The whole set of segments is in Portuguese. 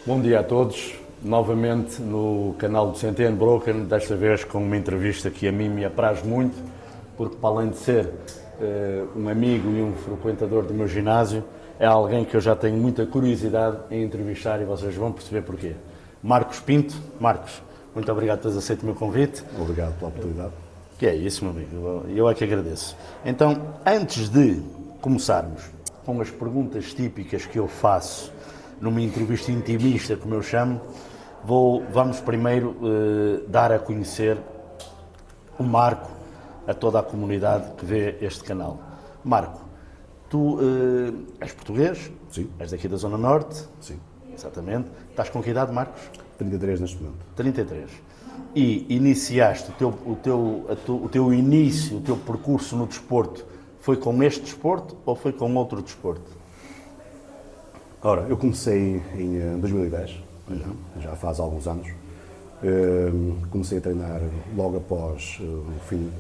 Bom dia a todos, novamente no canal do Centeno Broken, desta vez com uma entrevista que a mim me apraz muito, porque para além de ser um amigo e um frequentador do meu ginásio, é alguém que eu já tenho muita curiosidade em entrevistar e vocês vão perceber porquê. Marcos Pinto. Marcos, muito obrigado por teres aceito o meu convite. Obrigado pela oportunidade. Que é isso, meu amigo, eu é que agradeço. Então, antes de começarmos com as perguntas típicas que eu faço numa entrevista intimista, como eu chamo, vamos primeiro dar a conhecer o Marco a toda a comunidade que vê este canal. Marco, tu és português? Sim. És daqui da Zona Norte? Sim. Exatamente. Estás com que idade, Marcos? 33 neste momento. 33. E iniciaste o teu início, o teu percurso no desporto, foi com este desporto ou foi com outro desporto? Ora, eu comecei em 2010, já faz alguns anos. Comecei a treinar logo após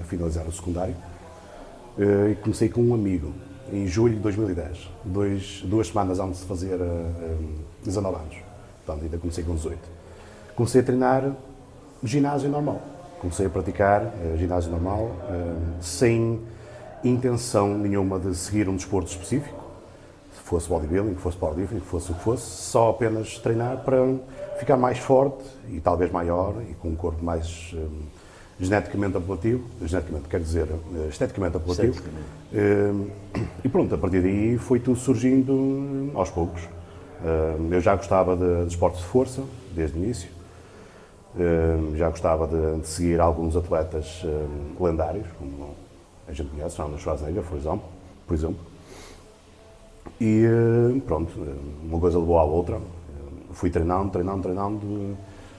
finalizar o secundário. E comecei com um amigo, em julho de 2010, duas semanas antes de fazer 19 anos. Portanto, ainda comecei com 18. Comecei a treinar ginásio normal. Comecei a praticar ginásio normal, sem intenção nenhuma de seguir um desporto específico, se fosse bodybuilding, que fosse powerlifting, que fosse o que fosse, só apenas treinar para ficar mais forte e talvez maior e com um corpo mais geneticamente apelativo, geneticamente quer dizer esteticamente apelativo. E pronto, a partir daí foi tudo surgindo aos poucos. Eu já gostava de esportes de força, desde o início. Já gostava de seguir alguns atletas lendários, como a gente conhece, Arnold Schwarzenegger, por exemplo. E pronto, uma coisa levou à outra. Fui treinando,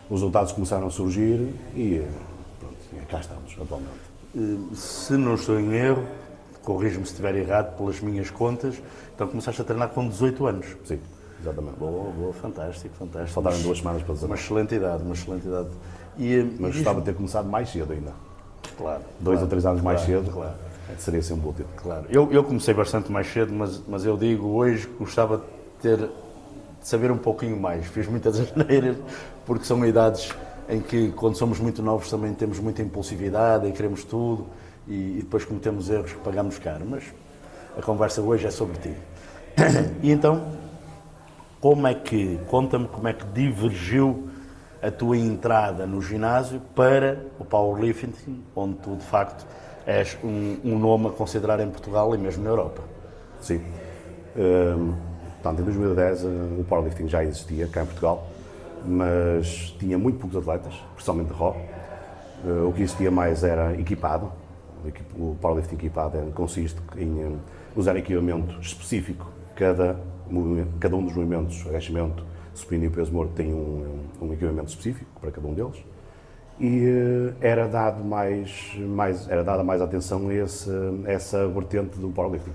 os resultados começaram a surgir e pronto, cá estamos atualmente. Se não estou em erro, corrijo-me se estiver errado pelas minhas contas, então começaste a treinar com 18 anos. Sim, exatamente. Boa, fantástico. Faltaram 2 semanas para dizer. Uma excelente idade. Mas gostava de ter começado mais cedo ainda. Claro. 2 ou 3 anos mais cedo, Claro. Seria sempre útil. Claro. Eu comecei bastante mais cedo, mas eu digo hoje que gostava de saber um pouquinho mais. Fiz muitas asneiras, porque são idades em que, quando somos muito novos, também temos muita impulsividade e queremos tudo, e depois cometemos erros que pagamos caro. Mas a conversa hoje é sobre ti. E então, conta-me como é que divergiu a tua entrada no ginásio para o powerlifting, onde tu, de facto, és um nome a considerar em Portugal e mesmo na Europa. Sim. Portanto, em 2010 o powerlifting já existia cá em Portugal, mas tinha muito poucos atletas, principalmente de RAW. O que existia mais era equipado. O powerlifting equipado consiste em usar equipamento específico. Cada um dos movimentos, agachamento, supino e peso morto, tem um equipamento específico para cada um deles. E era dada mais atenção a essa vertente do powerlifting.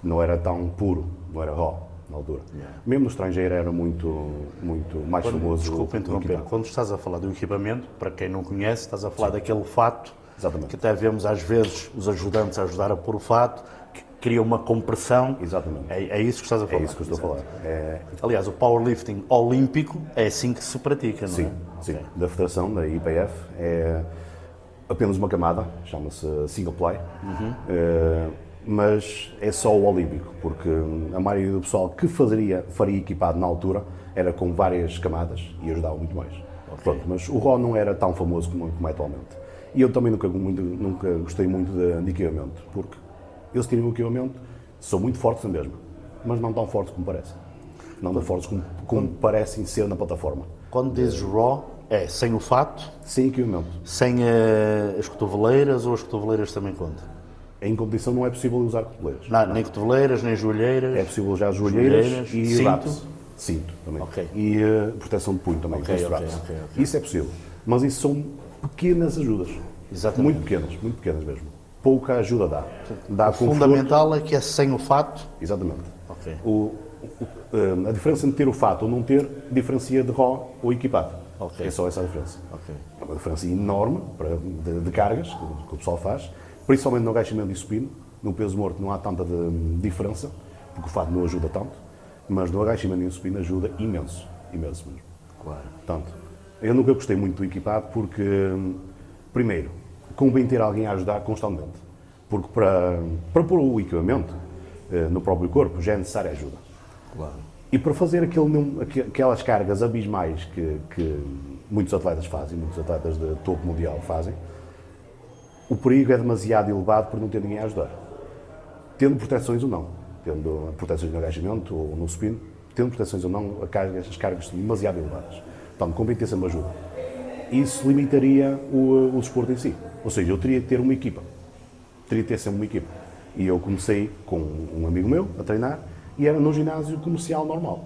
Não era tão puro, não era raw na altura. Yeah. Mesmo no estrangeiro era muito mais famoso. Desculpa interromper, quando estás a falar do equipamento, para quem não conhece, estás a falar daquele fato. Exatamente. Que até vemos às vezes os ajudantes a ajudar a pôr o fato, que cria uma compressão. Exatamente. É isso que estás a falar. É isso que eu estou a falar. Aliás, o powerlifting olímpico é assim que se pratica, não é? Sim. Okay. Da federação, da IPF, é apenas uma camada, chama-se single ply, mas é só o olímpico, porque a maioria do pessoal que faria equipado na altura era com várias camadas e ajudava muito mais. Okay. Pronto, mas o RAW não era tão famoso como é atualmente. E eu também nunca gostei muito de equipamento, porque eles tinham um equipamento, são muito fortes na mesma, mas não tão fortes como parecem. Não tão fortes como parecem ser na plataforma. Quando dizes RAW, é sem o fato? Sem equipamento. Sem as cotoveleiras, ou as cotoveleiras também contam? Em competição não é possível usar cotoveleiras. Não, nem cotoveleiras, nem joelheiras? É possível usar joelheiras e cinto? Cinto também. Okay. E proteção de punho também, okay. Isso é possível. Mas isso são pequenas ajudas. Exatamente. Muito pequenas mesmo. Pouca ajuda dá. O fundamental é que é sem o fato? Exatamente. Okay. A diferença entre ter o fato ou não ter diferencia de RAW ou equipado. Okay. É só essa a diferença. Okay. É uma diferença enorme de cargas que o pessoal faz, principalmente no agachamento e supino. No peso morto não há tanta diferença, porque o fato não ajuda tanto, mas no agachamento e no supino ajuda imenso. imenso mesmo. Claro. Portanto, eu nunca gostei muito do equipado porque, primeiro, convém ter alguém a ajudar constantemente. Porque para pôr o equipamento no próprio corpo já é necessária ajuda. Claro. E para fazer aquelas cargas abismais que muitos atletas fazem, muitos atletas de topo mundial fazem, o perigo é demasiado elevado por não ter ninguém a ajudar. Tendo proteções ou não, tendo proteções no agachamento ou no supino, tendo proteções ou não, as cargas são demasiado elevadas. Então, convém ter sempre ajuda. Isso limitaria o desporto em si. Ou seja, eu teria que ter uma equipa. Teria que ter sempre uma equipa. E eu comecei com um amigo meu a treinar e era no ginásio comercial normal.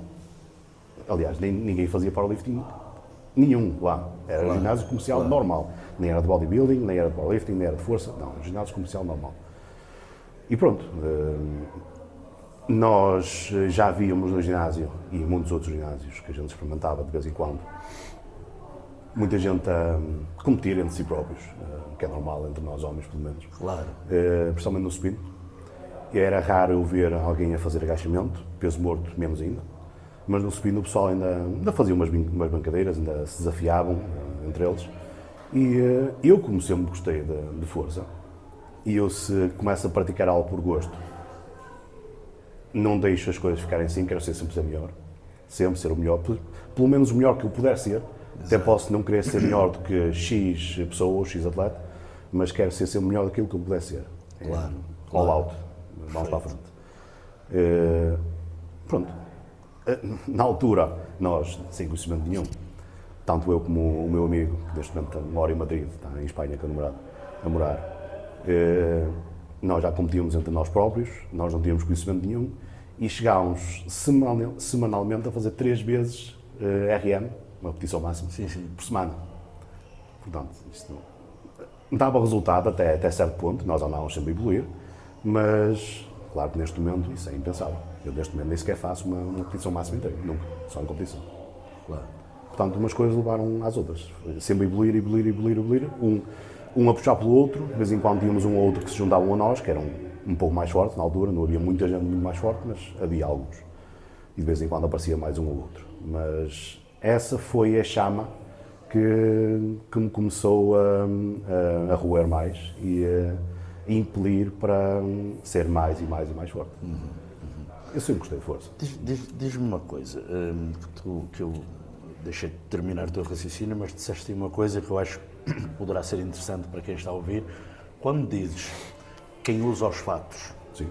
Aliás, ninguém fazia powerlifting nenhum lá. Era um ginásio comercial normal. Nem era de bodybuilding, nem era de powerlifting, nem era de força. Não, um ginásio comercial normal. E pronto. Nós já víamos no ginásio e em muitos outros ginásios que a gente experimentava de vez em quando muita gente a competir entre si próprios, que é normal entre nós homens, pelo menos. Claro. Principalmente no supino. E era raro eu ver alguém a fazer agachamento, peso morto menos ainda, mas no supino o pessoal ainda fazia umas brincadeiras, ainda se desafiavam entre eles. E eu, como sempre gostei de força, e eu se começo a praticar algo por gosto, não deixo as coisas ficarem assim, quero sempre ser melhor. Sempre ser o melhor, pelo menos o melhor que eu puder ser. Exato. Até posso não querer ser melhor do que X pessoa ou X atleta, mas quero ser sempre melhor daquilo que eu puder ser. Claro. All out. Vamos Perfeito. para a frente. Pronto. Na altura, nós, sem conhecimento nenhum, tanto eu como o meu amigo, que neste momento mora em Madrid, está em Espanha com a morar, nós já competíamos entre nós próprios, nós não tínhamos conhecimento nenhum e chegámos semanalmente a fazer 3 vezes RM, uma repetição máxima, por semana. Portanto, isto não dava resultado até certo ponto, nós andávamos sempre a evoluir, mas claro que neste momento isso é impensável. Eu neste momento nem sequer faço uma repetição máxima inteira, nunca, só em competição. Claro. Portanto, umas coisas levaram às outras, sempre a evoluir, um a puxar pelo outro, de vez em quando tínhamos um ou outro que se juntavam a nós, que eram um pouco mais fortes na altura, não havia muita gente muito mais forte, mas havia alguns. E de vez em quando aparecia mais um ou outro. Mas essa foi a chama que me começou a roer mais e a impelir para ser mais e mais e mais forte. Eu sempre gostei de força. Diz-me uma coisa, que eu deixei de terminar o teu raciocínio, mas disseste uma coisa que eu acho que poderá ser interessante para quem está a ouvir. Quando dizes quem usa os fatos, Sim.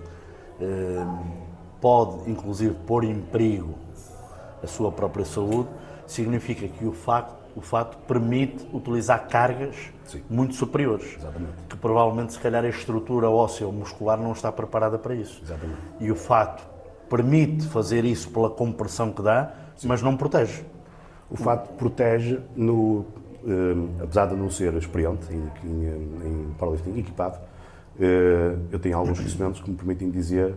Pode inclusive pôr em perigo a sua própria saúde, significa que o fato permite utilizar cargas Sim. muito superiores. Exatamente. Que provavelmente se calhar a estrutura óssea ou muscular não está preparada para isso. Exatamente. E o fato permite fazer isso pela compressão que dá, sim, mas não protege. O fato protege, apesar de não ser experiente em powerlifting equipado, eu tenho alguns conhecimentos que me permitem dizer,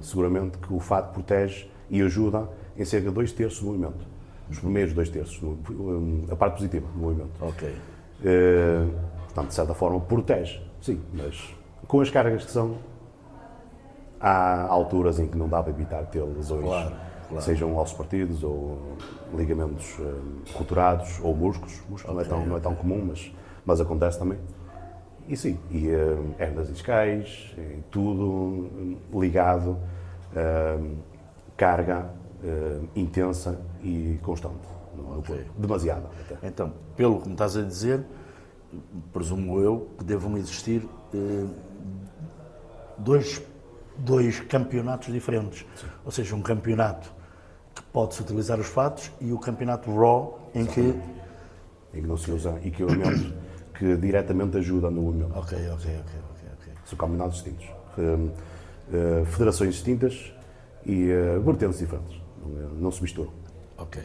seguramente, que o fato protege e ajuda em cerca de 2/3 do movimento. Os primeiros 2/3, a parte positiva do movimento. Ok. Portanto, de certa forma, protege, sim, mas com as cargas que são, há alturas em que não dá para evitar ter lesões, claro. Sejam ossos partidos ou ligamentos roturados ou músculos. Okay. Não é tão comum, mas acontece também. E sim, hernias discais, tudo ligado a carga intensa e constante. Okay. Demasiado até. Então, pelo que me estás a dizer, presumo eu que devam existir dois campeonatos diferentes. Sim. Ou seja, um campeonato que pode-se utilizar os fatos e o campeonato Raw em que não se usa equipamento que diretamente ajuda no movimento. Ok. São campeonatos distintos. Federações distintas e vertentes diferentes. Não se misturam. Ok.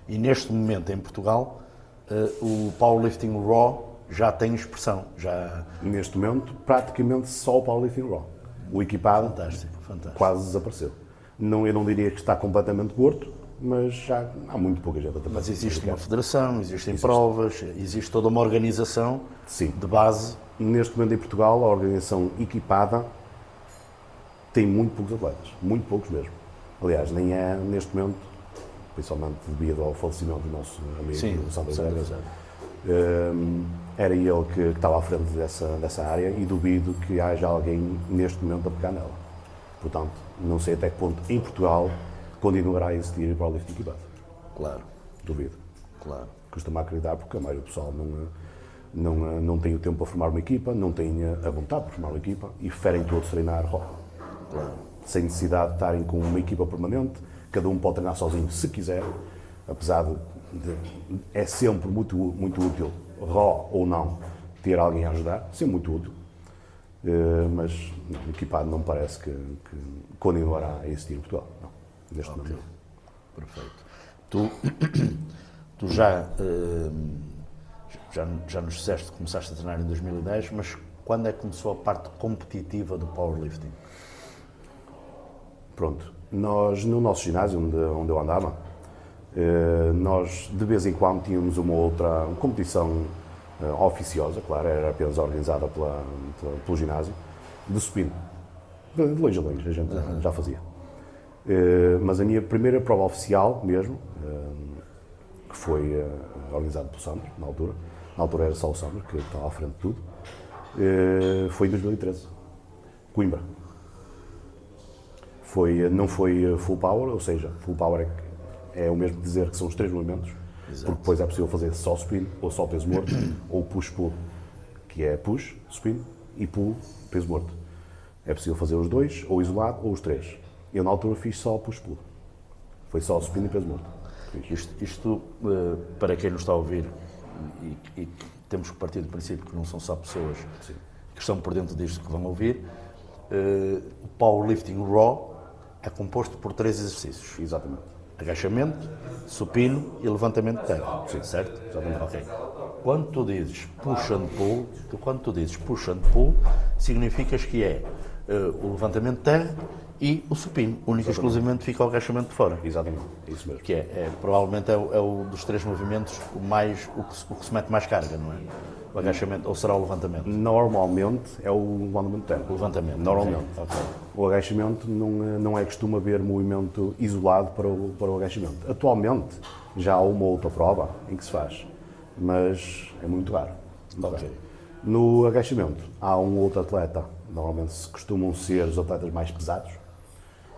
E neste momento em Portugal, o powerlifting Raw já tem expressão? Neste momento, praticamente só o powerlifting Raw. O equipado fantástico. Quase desapareceu. Eu não diria que está completamente morto, mas já há muito pouca gente a trabalhar. Mas existe uma federação, existem provas, existe toda uma organização. Sim. De base. Neste momento em Portugal, a organização equipada tem muito poucos atletas, muito poucos mesmo. Aliás, nem é neste momento principalmente devido ao falecimento do nosso amigo Sandro Zé. Era ele que estava à frente dessa área e duvido que haja alguém neste momento a pegar nela. Portanto, não sei até que ponto em Portugal continuará a existir powerlifting equipado. Claro. Duvido. Claro. Custa-me acreditar porque a maioria do pessoal não tem o tempo para formar uma equipa, não tem a vontade para formar uma equipa e preferem todos treinar raw. Claro. Sem necessidade de estarem com uma equipa permanente, cada um pode treinar sozinho se quiser, apesar de é sempre muito, muito útil, raw ou não, ter alguém a ajudar, sempre muito útil, mas não, equipado não parece que continuará a existir em Portugal, não, neste momento. Perfeito. Tu já nos disseste que começaste a treinar em 2010, mas quando é que começou a parte competitiva do powerlifting? Pronto, nós no nosso ginásio onde eu andava, nós de vez em quando tínhamos uma outra competição oficiosa, claro, era apenas organizada pelo ginásio, de supino. De longe a longe, a gente já fazia. Mas a minha primeira prova oficial mesmo, que foi organizada pelo Sandro, na altura era só o Sandro, que estava à frente de tudo, foi em 2013, Coimbra. Não foi full power, ou seja, full power é o mesmo que dizer que são os 3 movimentos, exato, porque depois é possível fazer só supino, ou só peso morto, ou push-pull, que é push, supino, e pull, peso morto. É possível fazer os 2, ou isolado, ou os 3. Eu na altura fiz só push-pull. Foi só supino e peso morto. Isto para quem nos está a ouvir, e temos que partir do princípio que não são só pessoas que estão por dentro disto que vão ouvir, o powerlifting raw é composto por 3 exercícios. Exatamente. Agachamento, supino e levantamento de terra. Sim, certo? Exatamente. Okay. Quando tu dizes push and pull, significas que é o levantamento de terra e o supino. Único e exclusivamente fica o agachamento de fora. Exatamente, é isso mesmo. Que provavelmente é o dos 3 movimentos o que se mete mais carga, não é? O agachamento, ou será o levantamento? Normalmente é o levantamento de terra. O levantamento. Normalmente. Okay. O agachamento não é costume haver movimento isolado para o agachamento. Atualmente já há uma ou outra prova em que se faz, mas é muito raro. Okay. No agachamento há um ou outro atleta, normalmente costumam ser os atletas mais pesados.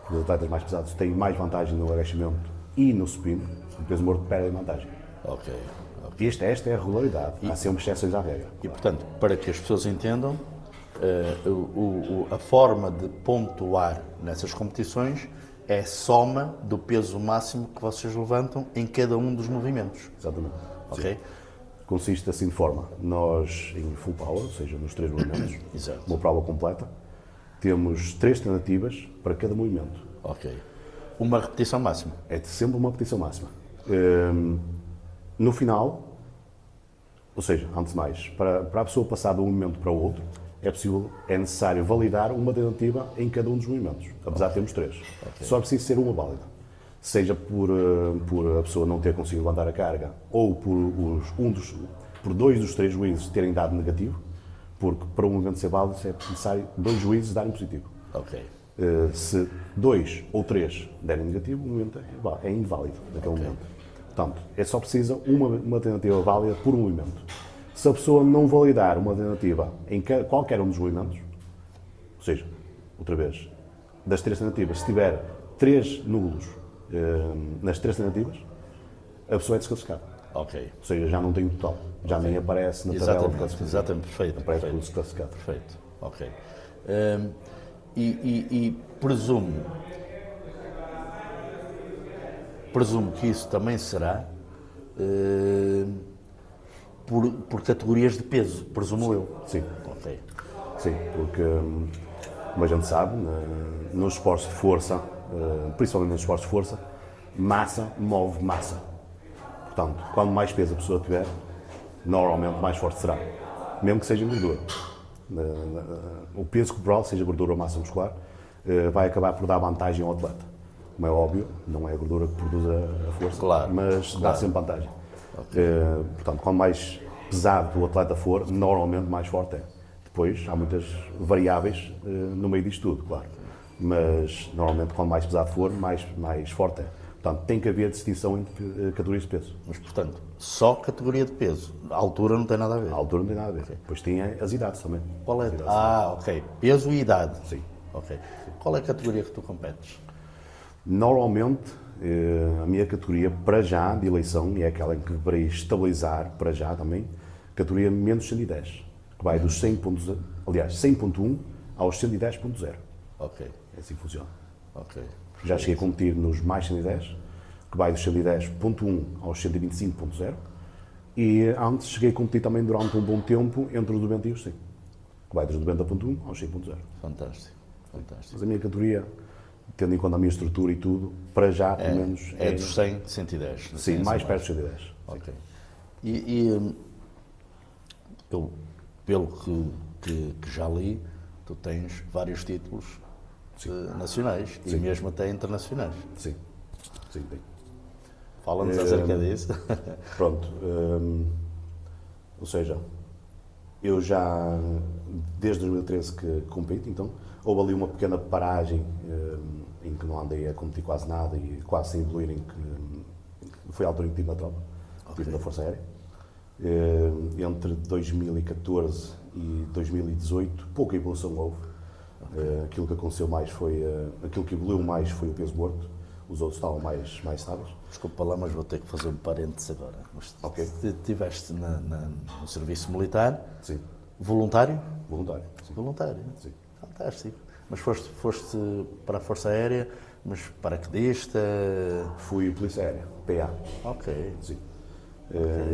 Os atletas mais pesados têm mais vantagem no agachamento e no supino, o peso morto perde vantagem. Ok. Esta é a regularidade, há sempre exceções à regra. E, portanto, para que as pessoas entendam, a forma de pontuar nessas competições é a soma do peso máximo que vocês levantam em cada um dos movimentos. Exatamente. Ok? Sim. Consiste assim de forma, nós em full power, ou seja, nos 3 movimentos, uma prova completa, temos 3 tentativas para cada movimento. Ok. Uma repetição máxima? É sempre uma repetição máxima. No final, ou seja, antes de mais, para a pessoa passar de um movimento para o outro, é necessário validar uma tentativa em cada um dos movimentos, apesar de termos 3. Só é preciso ser uma válida. Seja por a pessoa não ter conseguido levantar a carga, ou por 2 dos 3 juízes terem dado negativo, porque para um movimento ser válido é necessário 2 juízes darem positivo. Ok. Se 2 ou 3 derem negativo, o movimento é inválido naquele momento. Portanto, é só precisa uma tentativa válida por um movimento. Se a pessoa não validar uma tentativa em qualquer um dos movimentos, ou seja, outra vez, das 3 tentativas, se tiver 3 nulos nas 3 tentativas, a pessoa é desclassificada. Ok. Ou seja, já não tem o total. Já nem aparece na tabela de classificação. Exatamente, perfeito. Aparece por desclassificado. Perfeito. Ok. E presumo que isso também será por categorias de peso, presumo eu. Sim. Ok. Sim, porque, como a gente sabe, nos esportes de força, principalmente nos esportes de força, massa move massa. Portanto, quanto mais peso a pessoa tiver, normalmente mais forte será, mesmo que seja gordura. O peso corporal, seja gordura ou massa muscular, vai acabar por dar vantagem ao atleta. Como é óbvio, não é a gordura que produz a força, claro, mas dá sempre vantagem. Okay. Portanto, quanto mais pesado o atleta for, normalmente mais forte é. Depois, há muitas variáveis no meio disto tudo, claro. Mas, normalmente, quanto mais pesado for, mais forte é. Portanto, tem que haver distinção entre categorias de peso. Mas, portanto, só categoria de peso. A altura não tem nada a ver. A altura não tem nada a ver. Depois tem as idades também. Qual é? As idades Ok. Peso e idade. Sim. Ok. Qual é a categoria que tu competes? Normalmente, a minha categoria para já de eleição, e é aquela em que deverei estabilizar para já também, categoria menos 110, que vai dos 100.0, aliás, 100.1 aos 110.0. Ok. É assim que funciona. Ok. Já cheguei a competir nos mais 110, que vai dos 110.1 aos 125.0, e antes cheguei a competir também durante um bom tempo entre os 90 e os 100, que vai dos 90.1 aos 100.0. Fantástico. Fantástico. Mas a minha categoria, tendo em conta a minha estrutura e tudo, para já, pelo menos... É dos 100, 110. Sim, mais perto dos 110. Ok. Eu, pelo que já li, tu tens vários títulos nacionais e mesmo até internacionais. Sim, sim, tem. Fala-nos acerca disso. Pronto. Ou seja, eu já, desde 2013 que compito, então, houve ali uma pequena paragem em que não andei a competir quase nada e quase sem evoluir, em que foi a altura em que estive na tropa, estive na Força Aérea. Entre 2014 e 2018, pouca evolução houve. Aquilo que aconteceu mais foi, aquilo que evoluiu mais foi o peso morto, os outros estavam mais estáveis. Desculpa lá, mas vou ter que fazer um parênteses agora. Mas Ok. Estiveste no serviço militar, Sim, voluntário? voluntário. Sim. Voluntário. Sim. Fantástico. Mas foste para a Força Aérea, mas paraquedista? Fui Polícia Aérea, PA. Ok. Sim.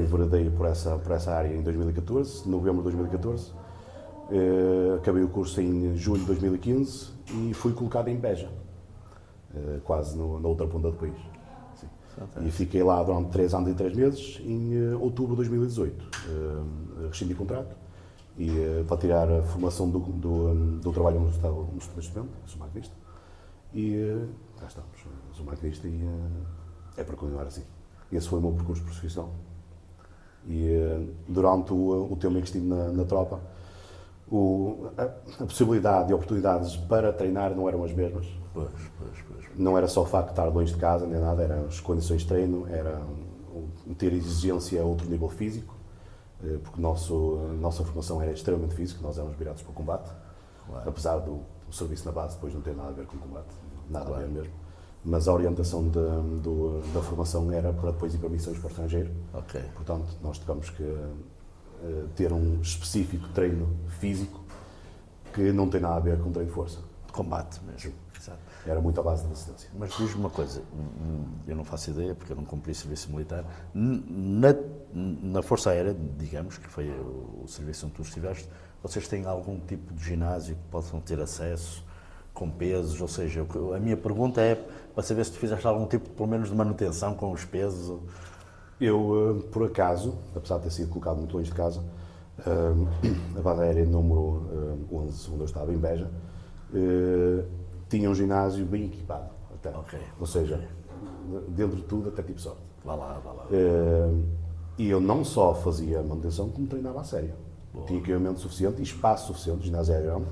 Enveredei por essa área em 2014, novembro de 2014. Acabei o curso em julho de 2015 e fui colocado em Beja, quase na outra ponta do país. Sim. E fiquei lá durante 3 anos e 3 meses. Em outubro de 2018, rescindi o contrato e para tirar a formação do trabalho no estudante, sou maquinista. E cá estamos, sou maquinista e é para continuar assim. Esse foi o meu percurso profissional. E durante o tempo em que estive na tropa, a possibilidade e oportunidades para treinar não eram as mesmas. Pois. Não era só o facto de estar longe de casa, nem nada, eram as condições de treino, era ter exigência a outro nível físico, porque a nossa formação era extremamente física, nós éramos virados para o combate, claro. Apesar do serviço na base depois não ter nada a ver com o combate, nada a ver mesmo. Mas a orientação da formação era para depois ir para missões para o estrangeiro. Okay. Portanto, nós tivemos que ter um específico treino físico que não tem nada a ver com treino de força. Combate mesmo. Exato. Era muito à base da resistência. Mas diz-me uma coisa, eu não faço ideia porque eu não cumpri serviço militar. Na Força Aérea, digamos, que foi o serviço onde tu estiveste, vocês têm algum tipo de ginásio que possam ter acesso com pesos? Ou seja, a minha pergunta é para saber se tu fizeste algum tipo, pelo menos, de manutenção com os pesos. Eu, por acaso, apesar de ter sido colocado muito longe de casa, a base aérea número 11, onde eu estava, em Beja, tinha um ginásio bem equipado. Até. Okay. Ou seja, dentro de tudo, até tive sorte. Vá lá. E eu não só fazia manutenção, como treinava a sério. Boa. Tinha equipamento suficiente e espaço suficiente, o ginásio era grande.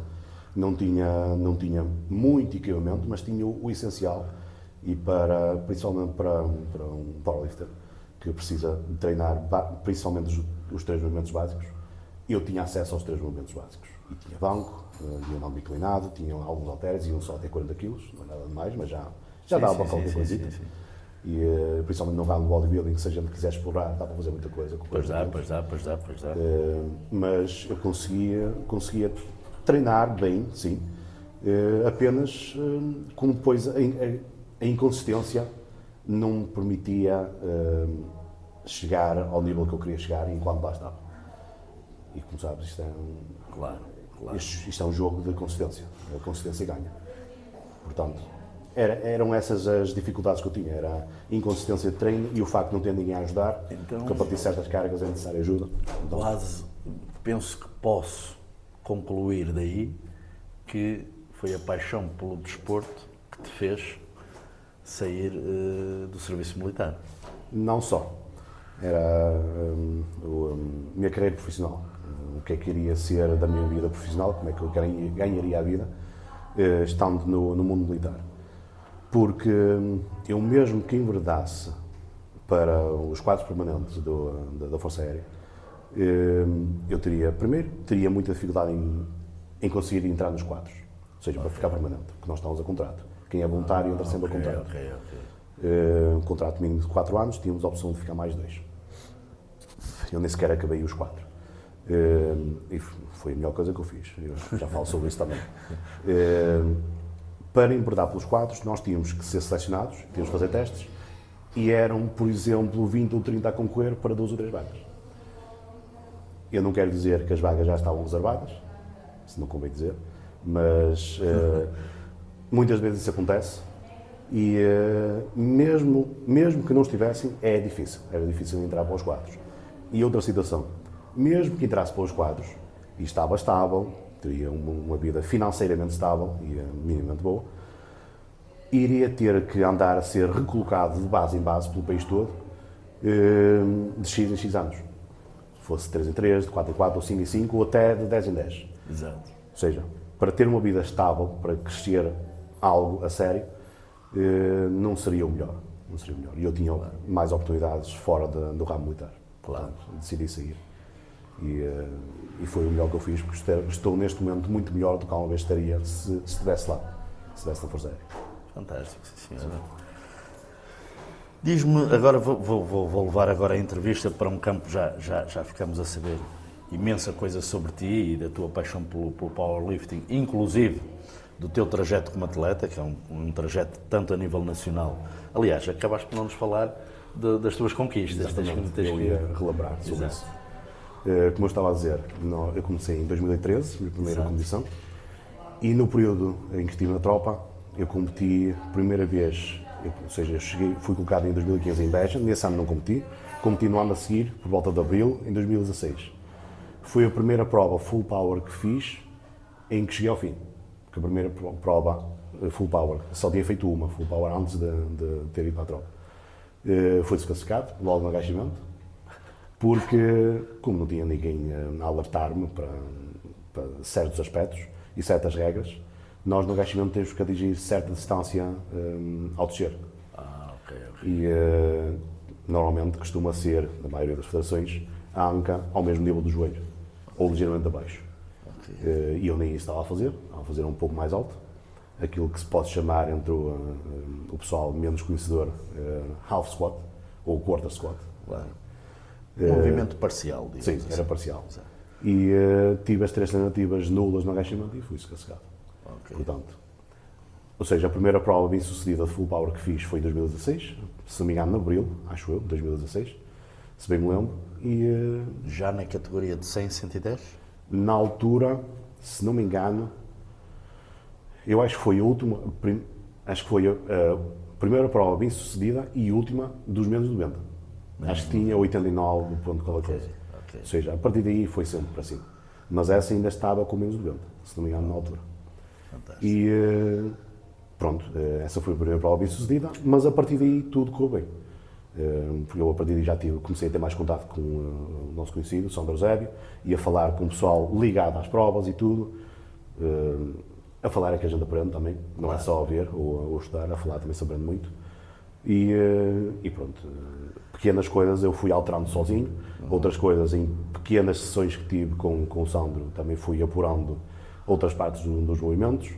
Não tinha muito equipamento, mas tinha o essencial, e principalmente para um powerlifter que precisa de treinar principalmente os 3 movimentos básicos, eu tinha acesso aos 3 movimentos básicos. E tinha banco, ionômetro inclinado, tinha alguns halteres, iam só até 40 kg, não é nada demais, mas já dava para qualquer coisita. E principalmente no ramo bodybuilding, se a gente quiser explorar, dá para fazer muita coisa. Pois dá. Mas eu conseguia treinar bem, sim, apenas como depois a inconsistência não me permitia chegar ao nível que eu queria chegar enquanto lá estava. E como sabes, isto é Claro. Isto é um jogo de consistência, a consistência ganha. Portanto, eram essas as dificuldades que eu tinha, era a inconsistência de treino e o facto de não ter ninguém a ajudar, porque a partir de certas cargas é necessária ajuda. Então, Quase penso que posso concluir daí que foi a paixão pelo desporto que te fez sair do serviço militar. não só. Era a minha carreira profissional. O que é que iria ser da minha vida profissional, como é que eu ganharia a vida estando no mundo militar. porque eu mesmo que enverdasse para os quadros permanentes da Força Aérea, eu teria muita dificuldade em conseguir entrar nos quadros, ou seja, para ficar permanente, porque nós estamos a contrato. Quem é voluntário entra sempre a contrato. Um contrato mínimo de 4 anos, tínhamos a opção de ficar mais 2. Eu nem sequer acabei os 4. E foi a melhor coisa que eu fiz. Eu já falo sobre isso também. Para enverdar pelos quadros, nós tínhamos que ser selecionados, tínhamos que fazer testes, e eram, por exemplo, 20 ou 30 a concorrer para 2 ou 3 vagas. Eu não quero dizer que as vagas já estavam reservadas, se não convém dizer, mas muitas vezes isso acontece, e mesmo que não estivessem, era difícil entrar para os quadros. E outra situação, mesmo que entrasse para os quadros e estava estável, teria uma vida financeiramente estável e minimamente boa, iria ter que andar a ser recolocado de base em base pelo país todo, de X em X anos. Fosse de 3 em 3, de 4 em 4, ou 5 em 5, ou até de 10 em 10. Exato. Ou seja, para ter uma vida estável, para crescer algo a sério, não seria o melhor. Não seria o melhor. E eu tinha mais oportunidades fora do ramo militar. Claro. Portanto, decidi sair. E foi o melhor que eu fiz, porque estou neste momento muito melhor do que alguma vez estaria se estivesse lá, se estivesse na Força Aérea. Fantástico, sim, senhora. Diz-me, agora vou levar agora a entrevista para um campo, já ficamos a saber imensa coisa sobre ti e da tua paixão pelo powerlifting, inclusive do teu trajeto como atleta, que é um trajeto tanto a nível nacional. Aliás, acabaste por não nos falar das tuas conquistas. Eu ia relembrar sobre isso. Como eu estava a dizer, eu comecei em 2013, minha primeira competição, e no período em que estive na tropa, eu competi primeira vez, ou seja, fui colocado em 2015 em Beja, nesse ano não competi no ano a seguir, por volta de abril, em 2016. Foi a primeira prova full power que fiz, em que cheguei ao fim. Porque a primeira prova full power, só tinha feito uma full power antes de ter ido para a tropa. Foi desclassificado, logo no agachamento, porque, como não tinha ninguém a alertar-me para certos aspectos e certas regras, nós no agachamento temos que atingir certa distância ao descer. Ok. E normalmente costuma ser, na maioria das federações, a anca ao mesmo nível do joelho, ou ligeiramente abaixo. E eu nem isso estava a fazer um pouco mais alto, aquilo que se pode chamar entre o pessoal menos conhecedor half squat ou quarter squat. Claro. Movimento parcial, digamos. Sim, assim. era parcial. Exato. E tive as 3 tentativas nulas no agachamento e fui desclassificado. Okay. Portanto, ou seja, a primeira prova bem sucedida de full power que fiz foi em 2016, se não me engano, em abril, acho eu, 2016, se bem me lembro. E, já na categoria de 100, 110? Na altura, se não me engano, eu acho que foi a última, acho que foi a primeira prova bem sucedida e última dos menos de 90. Acho que tinha 89 ponto qualquer coisa. Okay. Ou seja, a partir daí foi sempre para cima. Mas essa ainda estava com menos de 90, se não me engano, na altura. Fantástico. E pronto, essa foi a primeira prova bem sucedida, mas a partir daí tudo correu bem. Porque eu a partir daí já comecei a ter mais contato com o nosso conhecido, Sandro Eusébio, e a falar com o pessoal ligado às provas e tudo. A falar é que a gente aprende também, não é só a ver ou estudar, a falar também se aprende muito. E pronto, pequenas coisas eu fui alterando sozinho, outras coisas em pequenas sessões que tive com o Sandro também fui apurando outras partes dos movimentos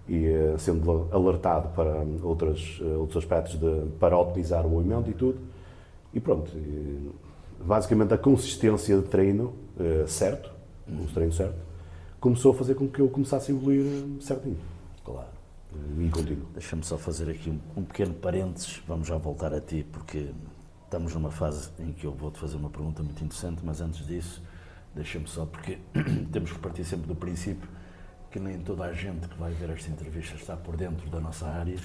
e sendo alertado para outros aspectos para otimizar o movimento e tudo. E pronto, basicamente a consistência de treino certo, o treino certo, começou a fazer com que eu começasse a evoluir certinho. Claro. E continuo. Deixa-me só fazer aqui um pequeno parênteses, vamos já voltar a ti, porque estamos numa fase em que eu vou-te fazer uma pergunta muito interessante, mas antes disso, deixa-me só, porque temos que partir sempre do princípio que nem toda a gente que vai ver esta entrevista está por dentro da nossa área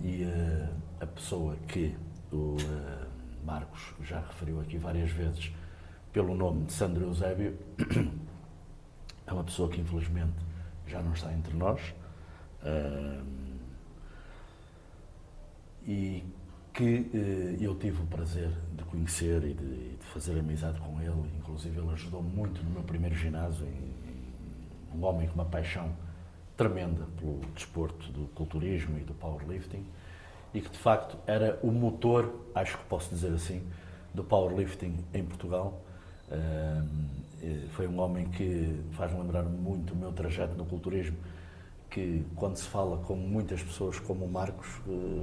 e a pessoa que o Marcos já referiu aqui várias vezes pelo nome de Sandro Eusébio é uma pessoa que infelizmente já não está entre nós e que eu tive o prazer de conhecer e de fazer amizade com ele, inclusive ele ajudou muito no meu primeiro ginásio, um homem com uma paixão tremenda pelo desporto do culturismo e do powerlifting e que de facto era o motor, acho que posso dizer assim, do powerlifting em Portugal. Foi um homem que faz-me lembrar muito o meu trajeto no culturismo, que quando se fala com muitas pessoas como o Marcos,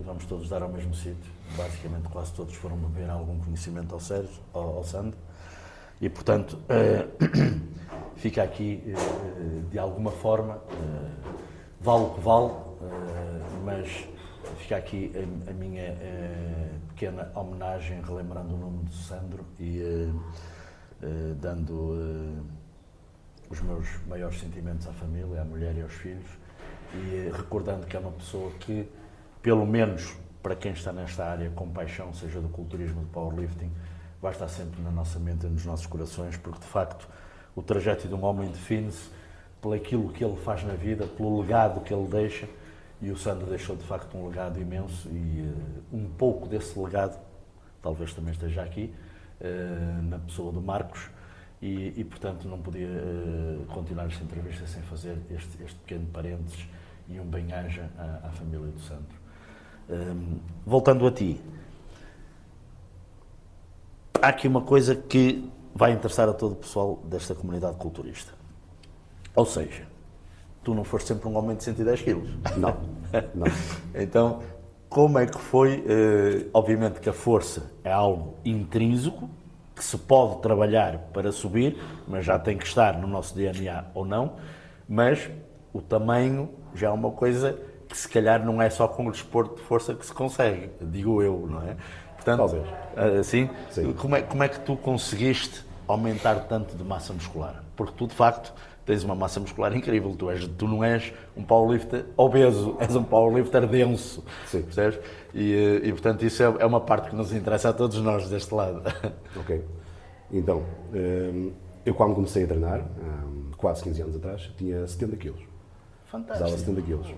vamos todos dar ao mesmo sítio. Basicamente quase todos foram beber algum conhecimento ao Sérgio, ao Sandro, e portanto fica aqui de alguma forma, vale o que vale, mas fica aqui a minha pequena homenagem, relembrando o nome do Sandro e dando os meus maiores sentimentos à família, à mulher e aos filhos, e recordando que é uma pessoa que, pelo menos para quem está nesta área com paixão, seja do culturismo ou do powerlifting, vai estar sempre na nossa mente e nos nossos corações, porque de facto o trajeto de um homem define-se por aquilo que ele faz na vida, pelo legado que ele deixa, e o Sandro deixou de facto um legado imenso e um pouco desse legado talvez também esteja aqui, na pessoa do Marcos, e portanto não podia continuar esta entrevista sem fazer este pequeno parênteses e um bem-aja à família do Sandro. Voltando a ti, há aqui uma coisa que vai interessar a todo o pessoal desta comunidade culturista. Ou seja, tu não foste sempre um homem de 110 quilos. Não, não. Então, como é que foi? Obviamente que a força é algo intrínseco, que se pode trabalhar para subir, mas já tem que estar no nosso DNA ou não, mas o tamanho já é uma coisa que se calhar não é só com o desporto de força que se consegue, digo eu, não é? Portanto, talvez. Assim, Sim. Como é que tu conseguiste aumentar tanto de massa muscular? Porque tu, de facto, tens uma massa muscular incrível. Tu não és um powerlifter obeso, és um powerlifter denso. Sim. Percebes? E, portanto, isso é uma parte que nos interessa a todos nós deste lado. Ok. Então, eu quando comecei a treinar, quase 15 anos atrás, tinha 70 quilos. Fantástico. Pesava 70 quilos.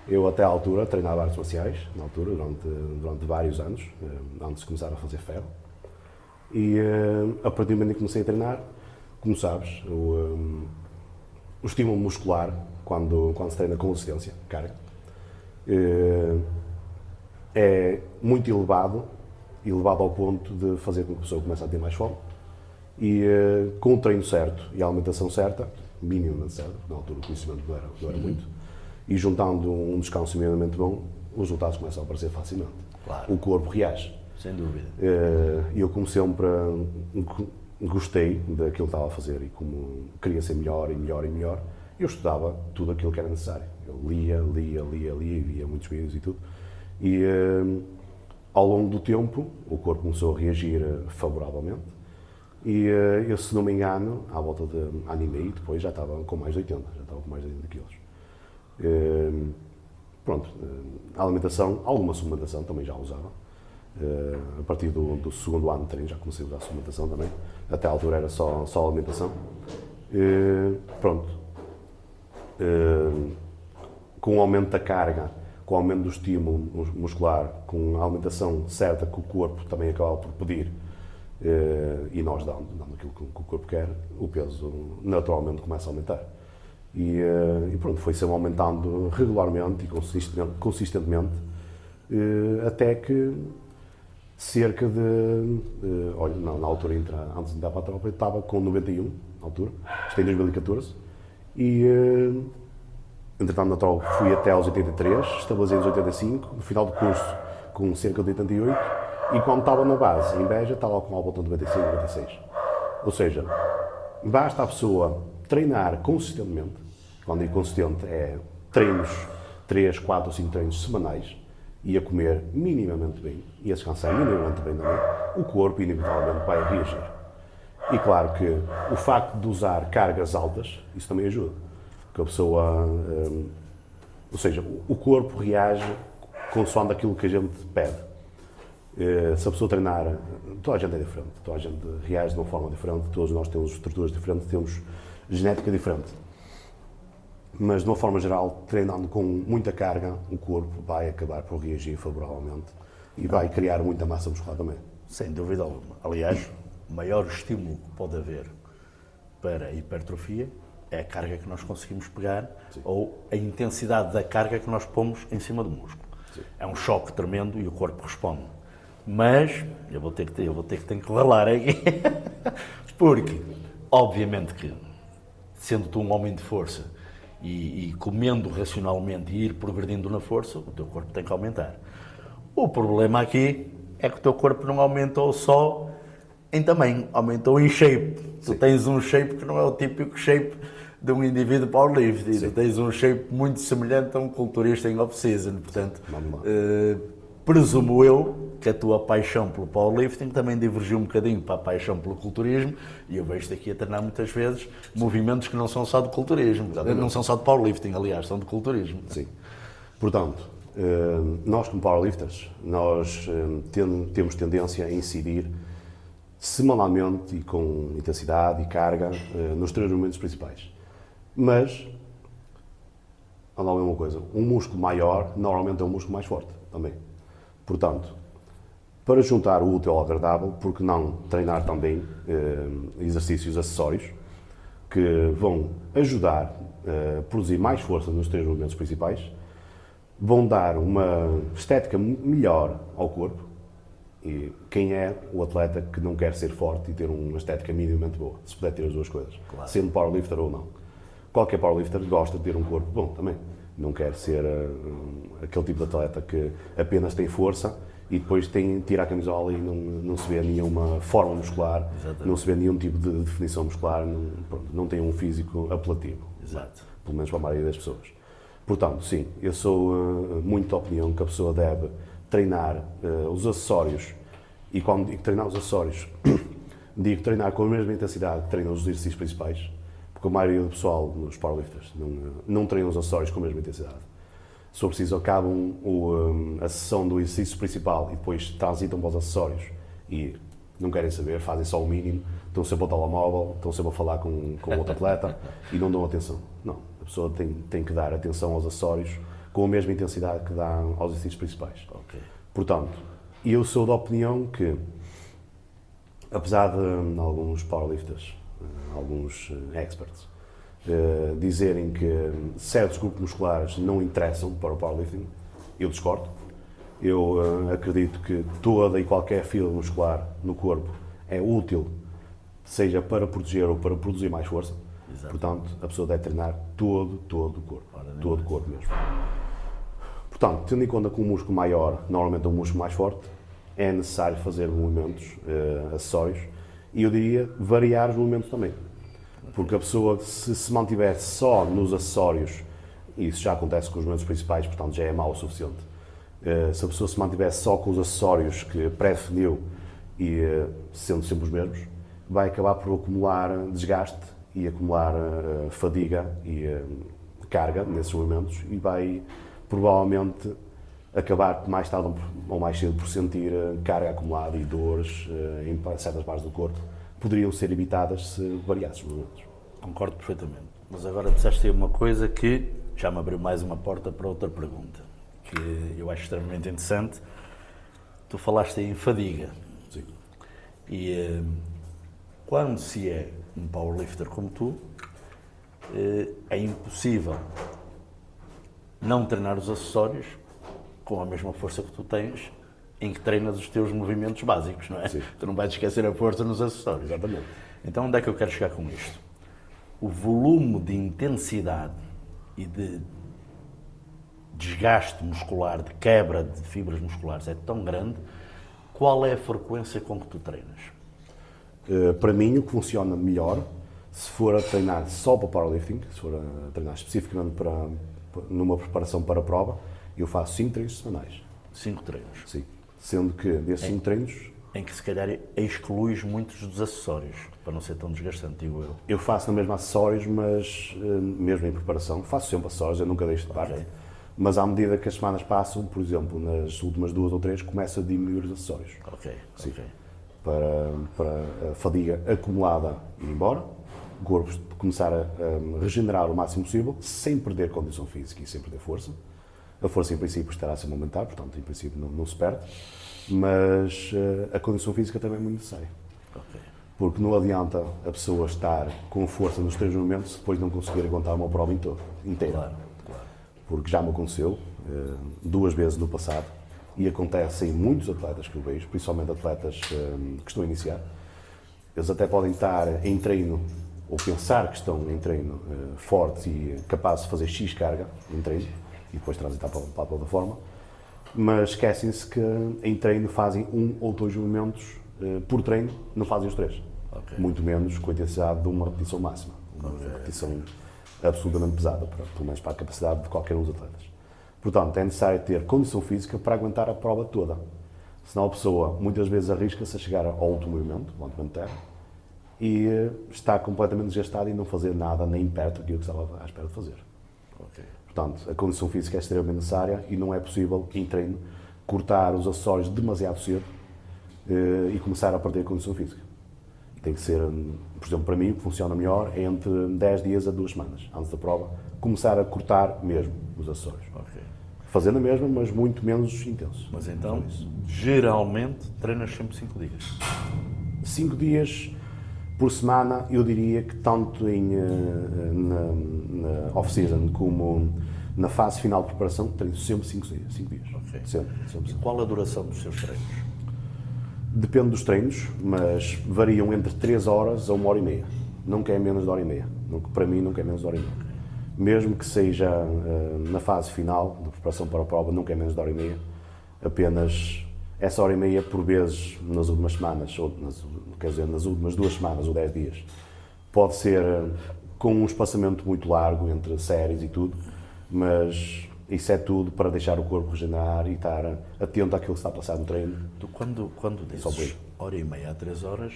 Eu, até à altura, treinava artes marciais, na altura, durante vários anos, antes de começar a fazer ferro. E a partir do momento em que comecei a treinar, como sabes, o estímulo muscular, quando se treina com resistência, carga, é muito elevado ao ponto de fazer com que a pessoa comece a ter mais fome. E com o treino certo e a alimentação certa, minimamente certa, na altura o conhecimento não era muito, e juntando um descanso minimamente bom, os resultados começam a aparecer facilmente. Claro. O corpo reage. Sem dúvida. E eu, como sempre, gostei daquilo que estava a fazer e como queria ser melhor e melhor e melhor, eu estudava tudo aquilo que era necessário. Eu lia e via muitos vídeos e tudo. E ao longo do tempo, o corpo começou a reagir favoravelmente. E eu, se não me engano, à volta de ano e meio, depois já estava com mais de 80, já estava com mais de 80 quilos. Pronto, a alimentação, alguma suplementação também já usava. A partir do segundo ano de treino já comecei a usar suplementação também. Até à altura era só alimentação. Pronto. Com o aumento da carga, com o aumento do estímulo muscular, com a alimentação certa que o corpo também acaba por pedir, e nós dando aquilo que o corpo quer, o peso naturalmente começa a aumentar. E pronto, foi sempre aumentando regularmente e consistentemente, até que cerca de, olha, na altura, antes de entrar para a tropa, eu estava com 91, na altura, isto em 2014, e entretanto na tropa fui até aos 83, estabilizei nos 85, no final do curso com cerca de 88, e quando estava na base, em Beja, estava com a volta de 95, 96. Ou seja, basta a pessoa treinar consistentemente, quando digo consistente é treinos, 3, 4 ou 5 treinos semanais, e a comer minimamente bem, e a descansar minimamente bem também, o corpo inevitavelmente vai reagir. E claro que o facto de usar cargas altas, isso também ajuda. Porque a pessoa, ou seja, o corpo reage consoante aquilo que a gente pede. Se a pessoa treinar, toda a gente é diferente, toda a gente reage de uma forma diferente, todos nós temos estruturas diferentes, temos genética diferente. Mas, de uma forma geral, treinando com muita carga, o corpo vai acabar por reagir favoravelmente e vai criar muita massa muscular também. Sem dúvida alguma. Aliás, o maior estímulo que pode haver para a hipertrofia é a carga que nós conseguimos pegar ou a intensidade da carga que nós pomos em cima do músculo. Sim. É um choque tremendo e o corpo responde. Mas eu vou ter que ralar aqui, porque, obviamente que, sendo tu um homem de força e comendo racionalmente e ir progredindo na força, o teu corpo tem que aumentar. O problema aqui é que o teu corpo não aumentou só em tamanho, aumentou em shape. Tu tens um shape que não é o típico shape de um indivíduo powerlifting. Tu tens um shape muito semelhante a um culturista em off-season. Portanto, presumo eu que a tua paixão pelo powerlifting também divergiu um bocadinho para a paixão pelo culturismo, e eu vejo-te aqui a treinar muitas vezes movimentos que não são só de culturismo, não são só de powerlifting, aliás, são de culturismo. Sim. Portanto, nós como powerlifters, nós temos tendência a incidir semanalmente e com intensidade e carga nos 3 movimentos principais. Mas, anda a ver uma coisa, um músculo maior normalmente é um músculo mais forte também. Portanto, para juntar o útil ao agradável, por que não treinar também exercícios acessórios que vão ajudar a produzir mais força nos 3 movimentos principais, vão dar uma estética melhor ao corpo. E quem é o atleta que não quer ser forte e ter uma estética minimamente boa? Se puder ter as duas coisas, claro. Sendo powerlifter ou não. Qualquer powerlifter gosta de ter um corpo bom também. Não quer ser aquele tipo de atleta que apenas tem força e depois tira a camisola e não se vê nenhuma forma muscular, exatamente. Não se vê nenhum tipo de definição muscular, não tem um físico apelativo. Exato. Pelo menos para a maioria das pessoas. Portanto, sim, eu sou muito da opinião que a pessoa deve treinar os acessórios, e quando digo treinar os acessórios, digo treinar com a mesma intensidade que treina os exercícios principais, porque a maioria do pessoal, nos powerlifters, não treina os acessórios com a mesma intensidade. Se for preciso, acabam a sessão do exercício principal e depois transitam para os acessórios e não querem saber, fazem só o mínimo, estão sempre ao telemóvel, estão sempre a falar com outro atleta e não dão atenção. Não, a pessoa tem que dar atenção aos acessórios com a mesma intensidade que dá aos exercícios principais. Okay. Portanto, eu sou da opinião que, apesar de alguns powerlifters, alguns experts, dizerem que certos grupos musculares não interessam para o powerlifting, eu discordo. Eu acredito que toda e qualquer fibra muscular no corpo é útil, seja para proteger ou para produzir mais força. Exato. Portanto, a pessoa deve treinar todo o corpo. Todo o corpo mesmo. Portanto, tendo em conta que um músculo maior normalmente é um músculo mais forte, é necessário fazer movimentos acessórios e eu diria variar os movimentos também. Porque a pessoa, se mantiver só nos acessórios, e isso já acontece com os movimentos principais, portanto já é mau o suficiente, se a pessoa se mantiver só com os acessórios que pré-definiu e sendo sempre os mesmos, vai acabar por acumular desgaste e acumular fadiga e carga nesses movimentos e vai provavelmente acabar mais tarde ou mais cedo por sentir carga acumulada e dores em certas partes do corpo. Poderiam ser evitadas se variasse os movimentos. Concordo perfeitamente. Mas agora disseste aí uma coisa que já me abriu mais uma porta para outra pergunta, que eu acho extremamente interessante. Tu falaste aí em fadiga. Sim. E quando se é um powerlifter como tu, é impossível não treinar os acessórios com a mesma força que tu tens em que treinas os teus movimentos básicos, não é? Sim. Tu não vais esquecer a força nos acessórios. Exatamente. Então, onde é que eu quero chegar com isto? O volume de intensidade e de desgaste muscular, de quebra de fibras musculares é tão grande, qual é a frequência com que tu treinas? Para mim, o que funciona melhor, se for a treinar só para powerlifting, se for a treinar especificamente numa preparação para a prova, eu faço 5 treinos semanais. 5 treinos? Sim. Sendo que desses 5 treinos... Em que se calhar excluís muitos dos acessórios, para não ser tão desgastante, digo eu. Eu faço na mesma acessórios, mas mesmo em preparação, faço sempre acessórios, eu nunca deixo de parte. Okay. Mas à medida que as semanas passam, por exemplo, nas últimas 2 ou 3, começo a diminuir os acessórios. Ok. Sim. Okay. Para a fadiga acumulada ir embora, o corpo começar a regenerar o máximo possível, sem perder condição física e sem perder força. A força, em princípio, estará sempre a aumentar, portanto, em princípio, não se perde. Mas a condição física também é muito necessária. Okay. Porque não adianta a pessoa estar com força nos 3 momentos se depois não conseguir aguentar uma prova inteira. Claro, claro. Porque já me aconteceu 2 vezes no passado e acontece em muitos atletas que eu vejo, principalmente atletas que estão a iniciar. Eles até podem estar em treino ou pensar que estão em treino fortes e capazes de fazer X carga em treino e depois transitar para a plataforma, mas esquecem-se que em treino fazem 1 ou 2 movimentos por treino, não fazem os 3. Okay. Muito menos com a intensidade de uma repetição máxima. Uma repetição absolutamente pesada, pelo menos para a capacidade de qualquer um dos atletas. Portanto, é necessário ter condição física para aguentar a prova toda. Senão a pessoa muitas vezes arrisca-se a chegar ao último movimento, o levantamento de terra, e está completamente desgastado e não fazer nada nem perto daquilo que estava à espera de fazer. Okay. Portanto, a condição física é extremamente necessária e não é possível, em treino, cortar os acessórios demasiado cedo e começar a perder a condição física. Tem que ser, por exemplo, para mim, o que funciona melhor é entre 10 dias a 2 semanas, antes da prova, começar a cortar mesmo os acessórios. Okay. Fazendo a mesma, mas muito menos intenso. Mas então, geralmente, treinas sempre 5 dias? 5 dias por semana, eu diria que tanto na off-season como na fase final de preparação, treino sempre 5 dias. 5 dias. Okay. Sempre. E qual a duração dos seus treinos? Depende dos treinos, mas variam entre 3 horas a 1h30. Nunca é menos de 1h30. Para mim, nunca é menos de 1h30. Mesmo que seja na fase final de preparação para a prova, nunca é menos de 1h30. Apenas essa 1h30, por vezes, nas últimas semanas, ou nas últimas 2 semanas ou 10 dias, pode ser com um espaçamento muito largo entre séries e tudo, mas isso é tudo para deixar o corpo regenerar e estar atento àquilo que está a passar no treino. Tu, quando dizes 1h30 a 3 horas,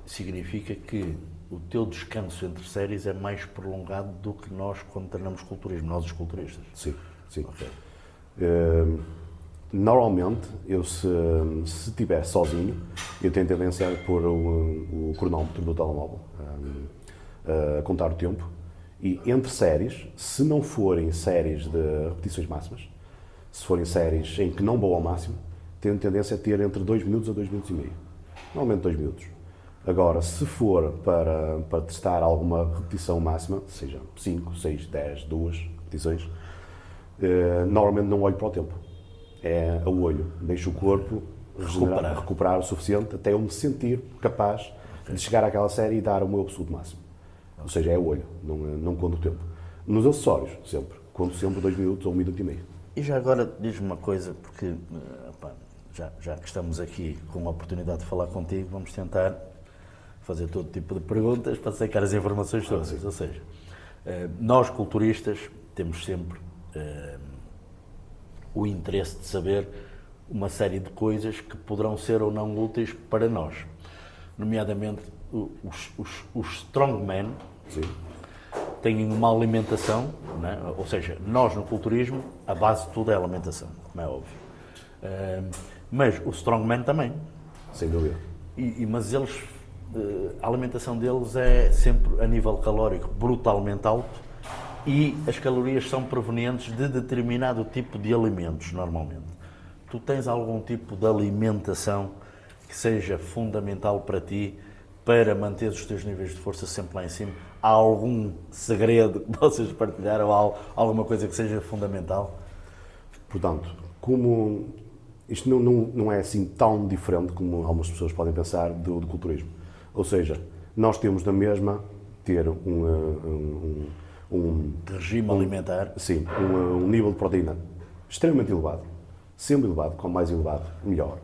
significa que o teu descanso entre séries é mais prolongado do que nós quando treinamos culturismo, nós os culturistas? Sim. Okay. Normalmente, eu se estiver sozinho, eu tenho tendência a pôr o cronómetro do telemóvel a contar o tempo. E entre séries, se não forem séries de repetições máximas, se forem séries em que não vou ao máximo, tenho tendência a ter entre 2 minutos a 2 minutos e meio. Normalmente 2 minutos. Agora, se for para testar alguma repetição máxima, seja 5, 6, 10, 2 repetições, normalmente não olho para o tempo. É a olho. Deixo o corpo recuperar o suficiente até eu me sentir capaz de chegar àquela série e dar o meu absoluto máximo. Ou seja, é o olho, não conto o tempo. Nos acessórios, sempre. Conto sempre 2 minutos ou 1 minuto e meio. E já agora, diz-me uma coisa, porque já que estamos aqui com a oportunidade de falar contigo, vamos tentar fazer todo tipo de perguntas para sacar as informações todas. Ou seja, nós culturistas temos sempre o interesse de saber uma série de coisas que poderão ser ou não úteis para nós. Nomeadamente, os strongmen têm uma alimentação, né? Ou seja, nós no culturismo, a base de tudo é a alimentação, como é óbvio. Mas o strongman também. Sem dúvida. Mas eles, a alimentação deles é sempre a nível calórico brutalmente alto e as calorias são provenientes de determinado tipo de alimentos, normalmente. Tu tens algum tipo de alimentação que seja fundamental para ti, para manter os teus níveis de força sempre lá em cima? Há algum segredo que possas partilhar ou há alguma coisa que seja fundamental? Portanto, como isto não é assim tão diferente como algumas pessoas podem pensar do culturismo. Ou seja, nós temos na mesma ter um regime alimentar. Sim, um nível de proteína extremamente elevado. Sempre elevado, quanto mais elevado, melhor.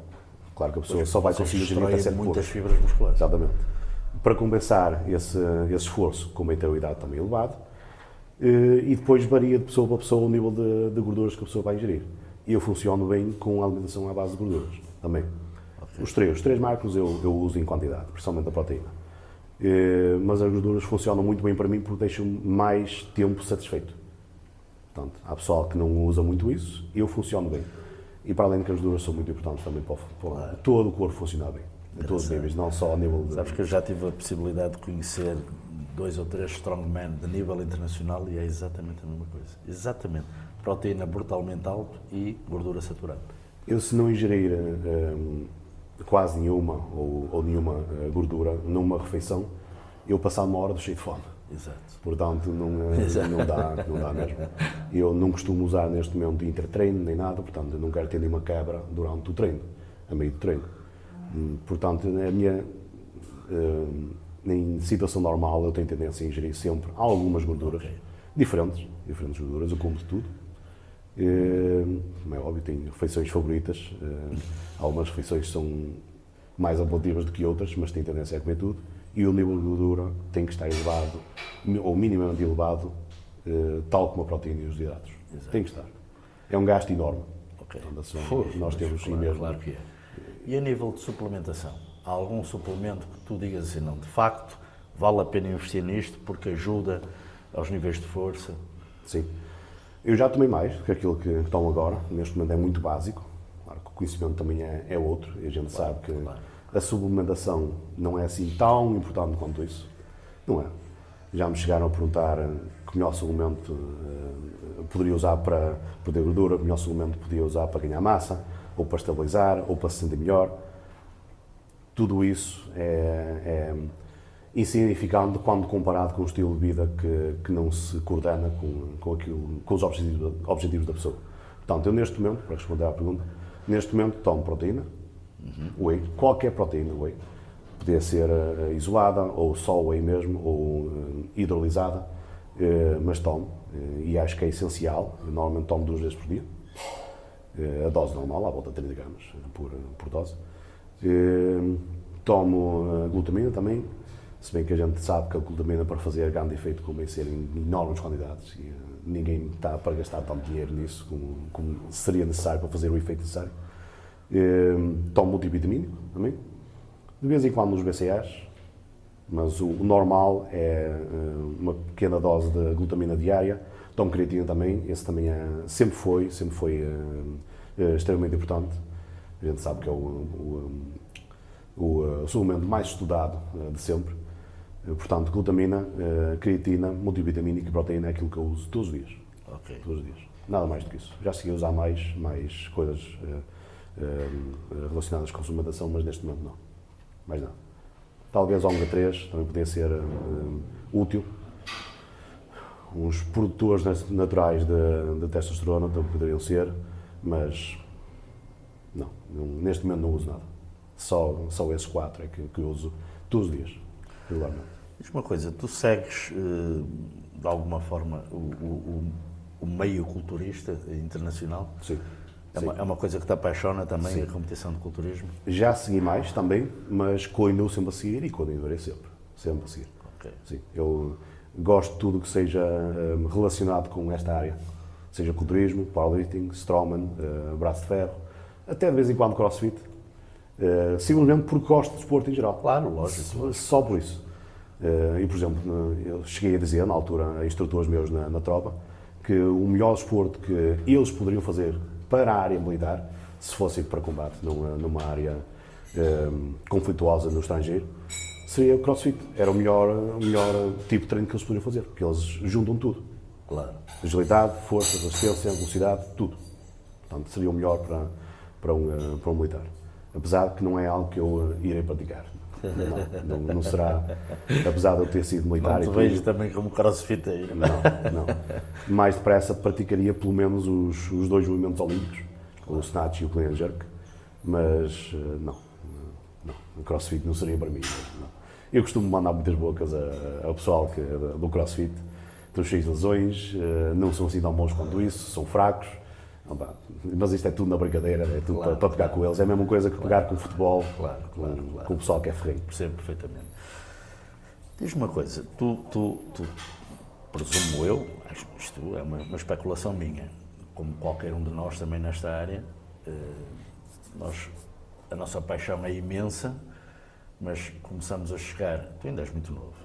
Claro que a pessoa só vai conseguir gerir até 7 muitas fibras musculares. Exatamente. Para compensar esse esforço com uma integralidade também elevado, e depois varia de pessoa para pessoa o nível de gorduras que a pessoa vai ingerir. E eu funciono bem com a alimentação à base de gorduras também. Okay. Os três macros eu uso em quantidade, principalmente a proteína. Mas as gorduras funcionam muito bem para mim porque deixam-me mais tempo satisfeito. Portanto, há pessoal que não usa muito isso, eu funciono bem. E para além de que as gorduras são muito importantes também para todo o corpo funcionar bem. Em todos os níveis, não só a nível de... Sabes que eu já tive a possibilidade de conhecer 2 ou 3 strongmen de nível internacional e é exatamente a mesma coisa. Exatamente. Proteína brutalmente alta e gordura saturada. Eu, se não ingerir quase nenhuma ou nenhuma gordura numa refeição, eu passar uma hora cheio de fome. Exato. Portanto, não dá mesmo. Eu não costumo usar neste momento intertreino nem nada, portanto, eu não quero ter nenhuma quebra durante o treino, a meio do treino. Portanto, em situação normal, eu tenho tendência a ingerir sempre algumas gorduras, diferentes gorduras, eu como de tudo. Como é óbvio, tenho refeições favoritas, algumas refeições são mais apelativas do que outras, mas tenho tendência a comer tudo. E o nível de gordura tem que estar elevado, ou minimamente elevado, tal como a proteína e os hidratos. Exato. Tem que estar. É um gasto enorme. Okay. Nós temos claro que é. E a nível de suplementação? Há algum suplemento que tu digas assim, não, de facto, vale a pena investir nisto porque ajuda aos níveis de força? Sim. Eu já tomei mais do que aquilo que tomo agora. Neste momento é muito básico. Claro que o conhecimento também é outro. E a gente sabe que a suplementação não é assim tão importante quanto isso. Não é. Já me chegaram a perguntar que melhor suplemento poderia usar para perder gordura, que melhor suplemento podia usar para ganhar massa, ou para estabilizar, ou para se sentir melhor. Tudo isso é insignificante quando comparado com um estilo de vida que não se coordena com os objetivos da pessoa. Portanto, eu neste momento, para responder à pergunta, neste momento tomo proteína, whey, qualquer proteína, whey. Podia ser isolada, ou só whey mesmo, ou hidrolisada, mas tomo, e acho que é essencial. Eu normalmente tomo 2 vezes por dia, a dose normal, à volta de 30 gramas por dose. Tomo glutamina também, se bem que a gente sabe que a glutamina para fazer grande efeito convém ser em enormes quantidades, e ninguém está para gastar tanto dinheiro nisso como seria necessário para fazer o efeito necessário. Tomo multivitamínico também, de vez em quando nos BCAAs, mas o normal é uma pequena dose de glutamina diária. Tomo creatina também, esse também sempre foi extremamente importante. A gente sabe que é o suplemento mais estudado de sempre. Portanto, glutamina, creatina, multivitamínico e proteína é aquilo que eu uso todos os dias. Okay. Todos os dias. Nada mais do que isso. Já segui a usar mais coisas relacionadas com suplementação, mas neste momento não. Mais nada. Talvez ômega 3 também poderia ser útil. Uns produtores naturais de testosterona também poderiam ser, mas não, neste momento não uso nada. Só esses 4 é que eu uso todos os dias, regularmente. Diz uma coisa, tu segues de alguma forma o meio culturista internacional? Sim. É uma coisa que te apaixona também, Sim. a competição de culturismo? Já segui mais também, mas continuo sempre a seguir e continuarei sempre a seguir. Okay. Sim. Eu gosto de tudo que seja relacionado com esta área, seja culturismo, powerlifting, strongman, braço de ferro, até de vez em quando crossfit, simplesmente porque gosto de desporto em geral. Claro, lógico. Só por isso. E, por exemplo, eu cheguei a dizer, na altura, a instrutores meus na tropa, que o melhor desporto que eles poderiam fazer para a área militar, se fosse para combate numa área conflituosa no estrangeiro, seria o crossfit. Era o melhor tipo de treino que eles poderiam fazer, porque eles juntam tudo. Claro. Agilidade, força, resistência, velocidade, tudo. Portanto, seria o melhor para um militar. Apesar de que não é algo que eu irei praticar. Não será, apesar de eu ter sido militar. Não te vejo também como crossfiteiro. Não. Mais depressa praticaria pelo menos os 2 movimentos olímpicos, o snatch e o clean and jerk, mas não. O crossfit não seria para mim. Não. Eu costumo mandar muitas bocas ao pessoal do crossfit, estão cheios de lesões, não são assim tão bons quanto isso, são fracos. Mas isto é tudo na brincadeira, é tudo para pegar com eles. É a mesma coisa que pegar com o futebol, com o pessoal que é ferrenho. Percebo perfeitamente. Diz-me uma coisa, tu presumo eu, isto é uma especulação minha, como qualquer um de nós também nesta área, a nossa paixão é imensa, mas começamos a chegar, tu ainda és muito novo,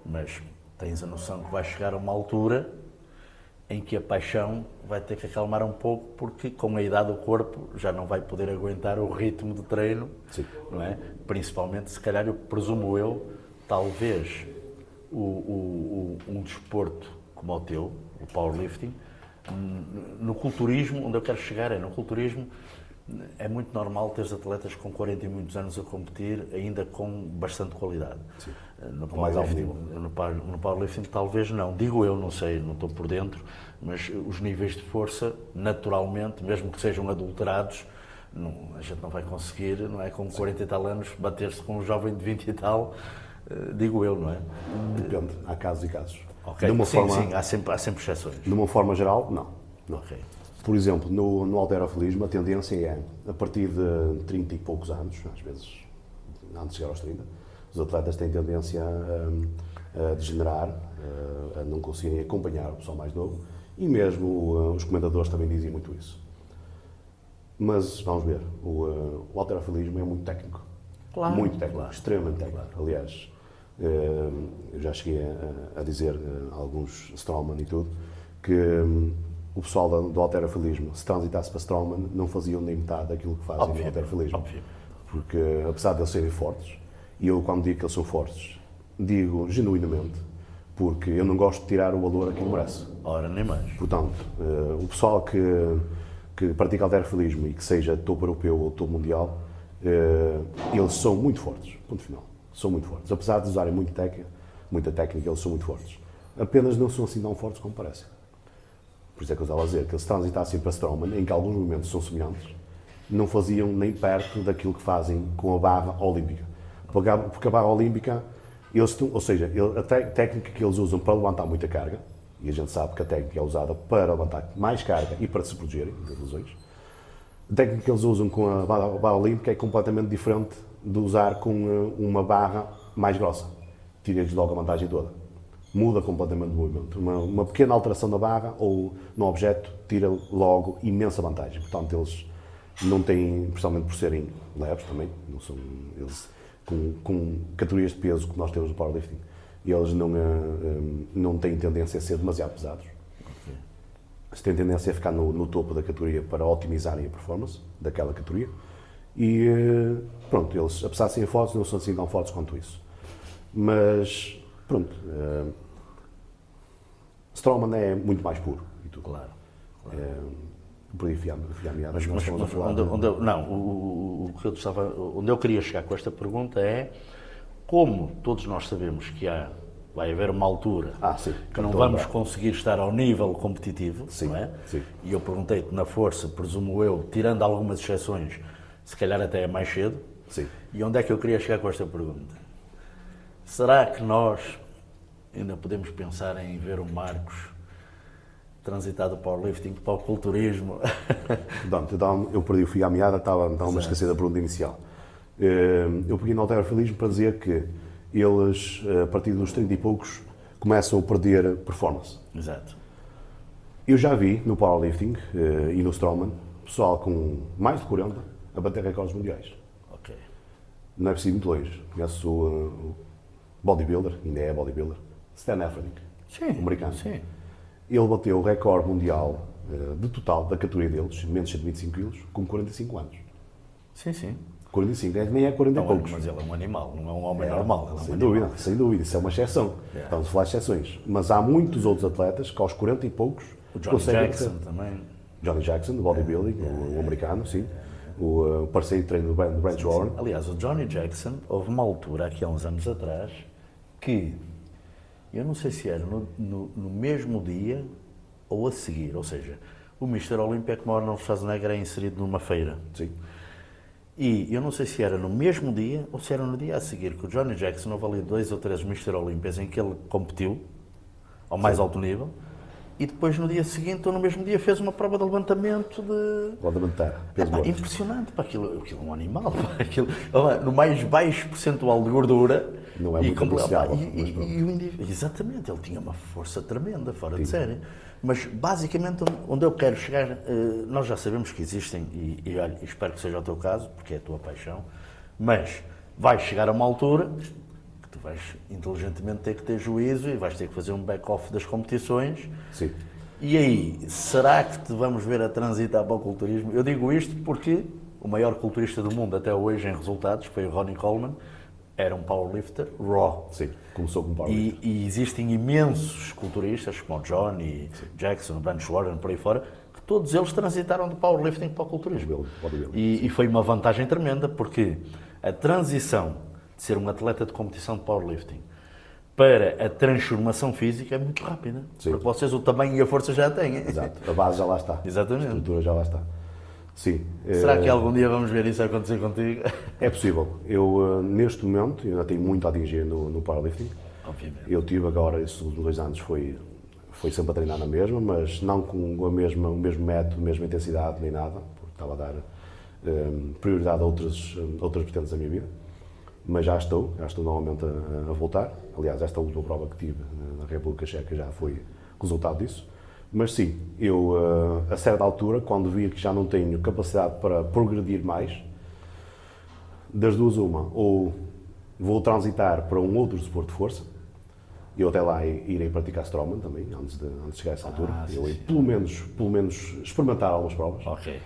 mas tens a noção que vai chegar a uma altura em que a paixão vai ter que acalmar um pouco, porque com a idade o corpo já não vai poder aguentar o ritmo de treino. Sim. Não é? Principalmente, se calhar, eu presumo eu, talvez um desporto como o teu, o powerlifting, no culturismo, onde eu quero chegar é no culturismo, É muito normal teres atletas com 40 e muitos anos a competir, ainda com bastante qualidade. Sim. No Com mais alto powerlifting, nível. no powerlifting talvez não, digo eu, não sei, não estou por dentro, mas os níveis de força, naturalmente, mesmo que sejam adulterados, a gente não vai conseguir, não é, com 40 e tal anos, bater-se com um jovem de 20 e tal, digo eu, não é? Depende, há casos e casos. Okay. De uma sim, forma, sim, há sempre exceções. de uma forma geral, não. Não. Ok. Por exemplo, no halterofilismo, a tendência é, a partir de 30 e poucos anos, às vezes antes de chegar aos 30, os atletas têm tendência a degenerar, a não conseguirem acompanhar o pessoal mais novo, e mesmo os comentadores também dizem muito isso. Mas, vamos ver, o halterofilismo é muito técnico. Claro, Muito técnico, claro. extremamente técnico. Aliás, eu já cheguei a dizer a alguns strongman e tudo, que o pessoal do halterofilismo, se transitasse para strongman, não faziam nem metade daquilo que fazem no halterofilismo. Porque, apesar de eles serem fortes, e eu quando digo que eles são fortes, digo genuinamente, porque eu não gosto de tirar o valor a quem merece. Ora, nem mais. Portanto, o pessoal que pratica halterofilismo e que seja topo europeu ou topo mundial, eles são muito fortes, ponto final. São muito fortes. Apesar de usarem muita técnica, eles são muito fortes. Apenas não são assim tão fortes como parecem. Por isso é que eu estava a dizer que eles transitassem para strongman, em que alguns movimentos são semelhantes, não faziam nem perto daquilo que fazem com a barra olímpica. Porque a barra olímpica, ou seja, a técnica que eles usam para levantar muita carga, e a gente sabe que a técnica é usada para levantar mais carga e para se protegerem das lesões, a técnica que eles usam com a barra olímpica é completamente diferente de usar com uma barra mais grossa. Tira-lhes logo a vantagem toda. Muda completamente o movimento. Uma pequena alteração da barra ou no objeto tira logo imensa vantagem. Portanto, eles não têm, principalmente por serem leves também, não são eles com categorias de peso que nós temos no powerlifting, eles não têm tendência a ser demasiado pesados. Eles têm tendência a ficar no topo da categoria para otimizarem a performance daquela categoria. E pronto, eles, apesar de serem fortes, não são assim tão fortes quanto isso. Mas, pronto, strongman é muito mais puro. E tudo. Claro. Por aí fui à meada. Mas onde eu queria chegar com esta pergunta é como todos nós sabemos que vai haver uma altura que não vamos conseguir estar ao nível competitivo, sim, não é? Sim. E eu perguntei-te na força, presumo eu, tirando algumas exceções, se calhar até é mais cedo. Sim. E onde é que eu queria chegar com esta pergunta? Será que nós ainda podemos pensar em ver o Marcos transitar do powerlifting para o culturismo? Então, eu perdi o fio à meada, estava-me a esquecer da pergunta inicial. Eu peguei no halterofilismo para dizer que eles, a partir dos 30 e poucos, começam a perder performance. Exato. Eu já vi no powerlifting e no strongman, pessoal com mais de 40 a bater recordes mundiais. Ok. Não é preciso muito longe. Conheço o bodybuilder, ainda é bodybuilder, Stan Efferding, americano. Sim. Ele bateu o recorde mundial de total da categoria deles, menos de 125 kg, com 45 anos. Sim. 45, nem é 40 e poucos. Mas ele é um animal, não é um homem normal. Sem dúvida, isso é uma exceção. Estamos a falar de exceções. Mas há muitos outros atletas que aos 40 e poucos o Johnny Jackson também. Johnny Jackson, do bodybuilding, o americano, sim. O parceiro de treino do Brent Warren. Aliás, o Johnny Jackson, houve uma altura, aqui há uns anos atrás, que eu não sei se era no mesmo dia ou a seguir. Ou seja, o Mr. Olympia, como o Arnold Schwarzenegger, é inserido numa feira. Sim. E eu não sei se era no mesmo dia ou se era no dia a seguir, que o Johnny Jackson, houve ali 2 ou 3 Mr. Olympias em que ele competiu ao mais alto nível, e depois no dia seguinte ou no mesmo dia fez uma prova de levantamento de... Levantar, peso morto. Impressionante, aquilo é um animal, no mais baixo percentual de gordura. Não é muito apreciável. Exatamente, ele tinha uma força tremenda, fora de série. Mas, basicamente, onde eu quero chegar, nós já sabemos que existem, e olha, espero que seja o teu caso, porque é a tua paixão, mas vai chegar a uma altura que tu vais inteligentemente ter que ter juízo e vais ter que fazer um back-off das competições. Sim. E aí, será que te vamos ver a transitar para o culturismo? Eu digo isto porque o maior culturista do mundo até hoje em resultados foi o Ronnie Coleman, era um powerlifter raw. Sim, começou como powerlifter. E existem imensos culturistas, como o Johnny Jackson, o Brent Warren, por aí fora, que todos eles transitaram do powerlifting para o culturismo. E foi uma vantagem tremenda, porque a transição de ser um atleta de competição de powerlifting para a transformação física é muito rápida. Sim. Porque vocês o tamanho e a força já têm. Exato, a base já lá está. Exatamente. A estrutura já lá está. Sim. Será que algum dia vamos ver isso acontecer contigo? É possível. Eu, neste momento, ainda tenho muito a atingir no powerlifting. Obviamente. Eu tive agora, esses últimos 2 anos, foi sempre a treinar na mesma, mas não com o mesmo método, a mesma intensidade, nem nada, porque estava a dar prioridade a outras vertentes da minha vida. Mas já estou novamente a voltar. Aliás, esta última prova que tive na República Checa já foi resultado disso. Mas sim, eu, a certa altura, quando vi que já não tenho capacidade para progredir mais, das duas uma, ou vou transitar para um outro desporto de força, eu até lá irei praticar Strongman também, antes de chegar a essa altura. Sim, eu pelo menos experimentar algumas provas. Ok.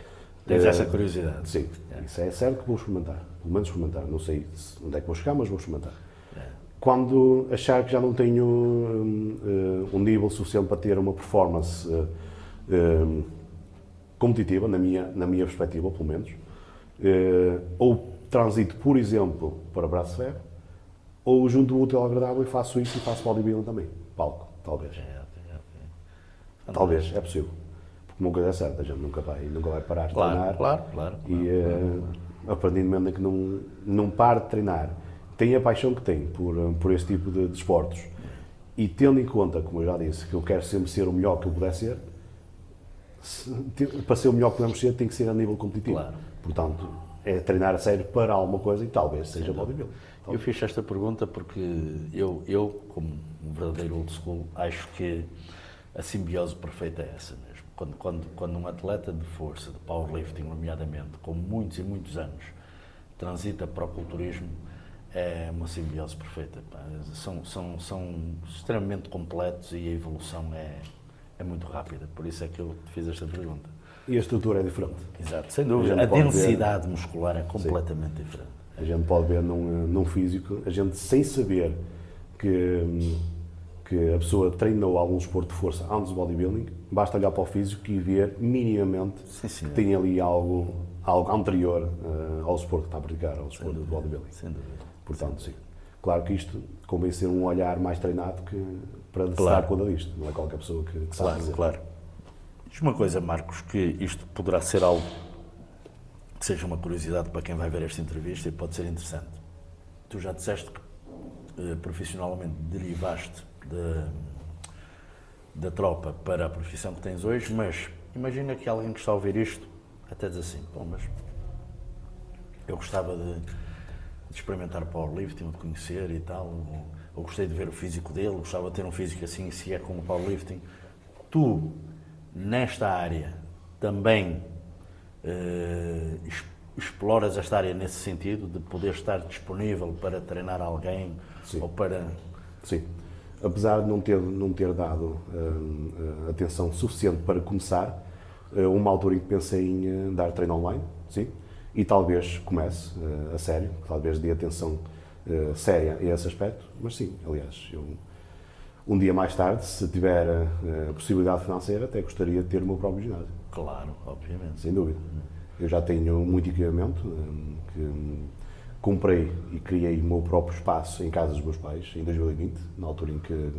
Tens essa curiosidade. Sim, isso é certo que vou experimentar. Pelo menos experimentar. Não sei onde é que vou chegar, mas vou experimentar. Quando achar que já não tenho um nível suficiente para ter uma performance competitiva, na minha perspectiva, pelo menos, ou transito, por exemplo, para braço de ferro, ou junto o útil ao agradável e faço isso e faço bodybuilding também. Palco, talvez. Talvez, é possível. Porque uma coisa é certa, a gente nunca vai parar de treinar. Claro. E a partir do momento em que não para de treinar, tem a paixão que tem por este tipo de esportes, e tendo em conta, como eu já disse, que eu quero sempre ser o melhor que eu puder ser, para ser o melhor que podemos ser, tem que ser a nível competitivo. Claro. Portanto, é treinar a sério para alguma coisa e talvez seja bodybuilding. Eu fiz esta pergunta porque eu, como um verdadeiro old school, acho que a simbiose perfeita é essa mesmo. Quando um atleta de força, de powerlifting, nomeadamente, com muitos e muitos anos, transita para o culturismo, é uma simbiose perfeita. São extremamente completos e a evolução é muito rápida. Por isso é que eu te fiz esta pergunta. E a estrutura é diferente. Exato, sem dúvida. A densidade muscular é completamente diferente. A gente pode ver num físico, a gente sem saber que a pessoa treinou algum esporte de força antes do bodybuilding, basta olhar para o físico e ver minimamente que tem ali algo anterior ao esporte que está a praticar, ao esporte de bodybuilding. Sem dúvida. Portanto, sim. Claro que isto convém ser um olhar mais treinado para se dar conta disto. Não é qualquer pessoa que sabe fazer. Claro. Diz uma coisa, Marcos, que isto poderá ser algo que seja uma curiosidade para quem vai ver esta entrevista e pode ser interessante. Tu já disseste que profissionalmente derivaste da tropa para a profissão que tens hoje, mas imagina que alguém que está a ouvir isto até diz assim, bom, mas eu gostava de experimentar powerlifting, de conhecer e tal, ou gostei de ver o físico dele, gostava de ter um físico assim e se é como o powerlifting. Tu, nesta área, também exploras esta área nesse sentido, de poder estar disponível para treinar alguém? Sim. Ou para... Sim. Apesar de não ter dado atenção suficiente para começar, uma altura em que pensei em dar treino online, sim, e talvez comece a sério, talvez dê atenção séria a esse aspecto, mas sim, aliás, eu um dia mais tarde, se tiver a possibilidade financeira, até gostaria de ter o meu próprio ginásio. Claro, obviamente. Sem dúvida. Eu já tenho muito equipamento que comprei e criei o meu próprio espaço em casa dos meus pais, em 2020, na altura em que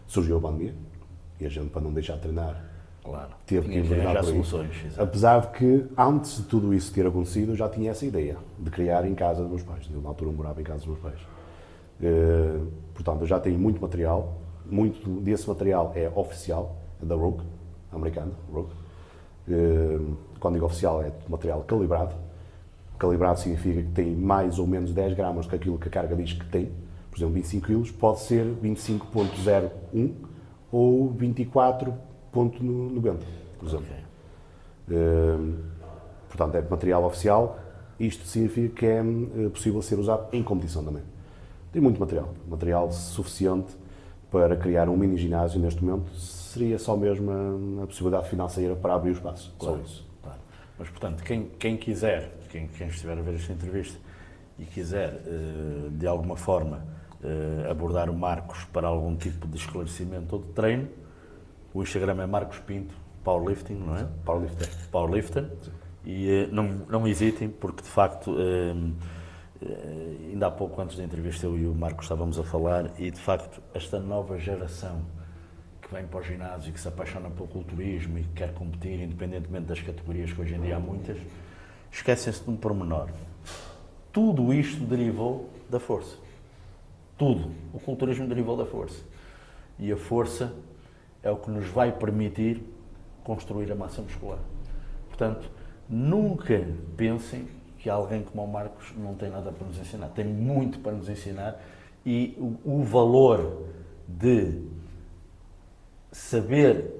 surgiu a pandemia, e a gente, para não deixar de treinar, claro, teve que enveredar por soluções. Exatamente. Apesar de que, antes de tudo isso ter acontecido, eu já tinha essa ideia de criar em casa dos meus pais. Eu, na altura, morava em casa dos meus pais. Portanto, eu já tenho muito material. Muito desse material é oficial, é da Rogue, americana, Rogue. Quando digo oficial, é material calibrado. Calibrado significa que tem mais ou menos 10 gramas do que aquilo que a carga diz que tem. Por exemplo, 25 kg pode ser 25.01 ou 24.90, por exemplo. Okay. Portanto, é material oficial. Isto significa que é possível ser usado em competição também. Tem muito material suficiente para criar um mini ginásio neste momento. Seria só mesmo a possibilidade financeira para abrir o espaço. Claro, só isso. Claro. Mas, portanto, quem quiser, quem estiver a ver esta entrevista e quiser, de alguma forma, abordar o Marcos para algum tipo de esclarecimento ou de treino, o Instagram é Marcos Pinto, powerlifting, não é? Powerlifter. E não hesitem, porque de facto, ainda há pouco antes da entrevista eu e o Marcos estávamos a falar, e de facto esta nova geração que vem para o ginásio e que se apaixona pelo culturismo e que quer competir, independentemente das categorias, que hoje em dia há muitas, esquecem-se de um pormenor. Tudo isto derivou da força. Tudo. O culturismo derivou da força. E a força é o que nos vai permitir construir a massa muscular. Portanto, nunca pensem que alguém como o Marcos não tem nada para nos ensinar. Tem muito para nos ensinar, e o valor de saber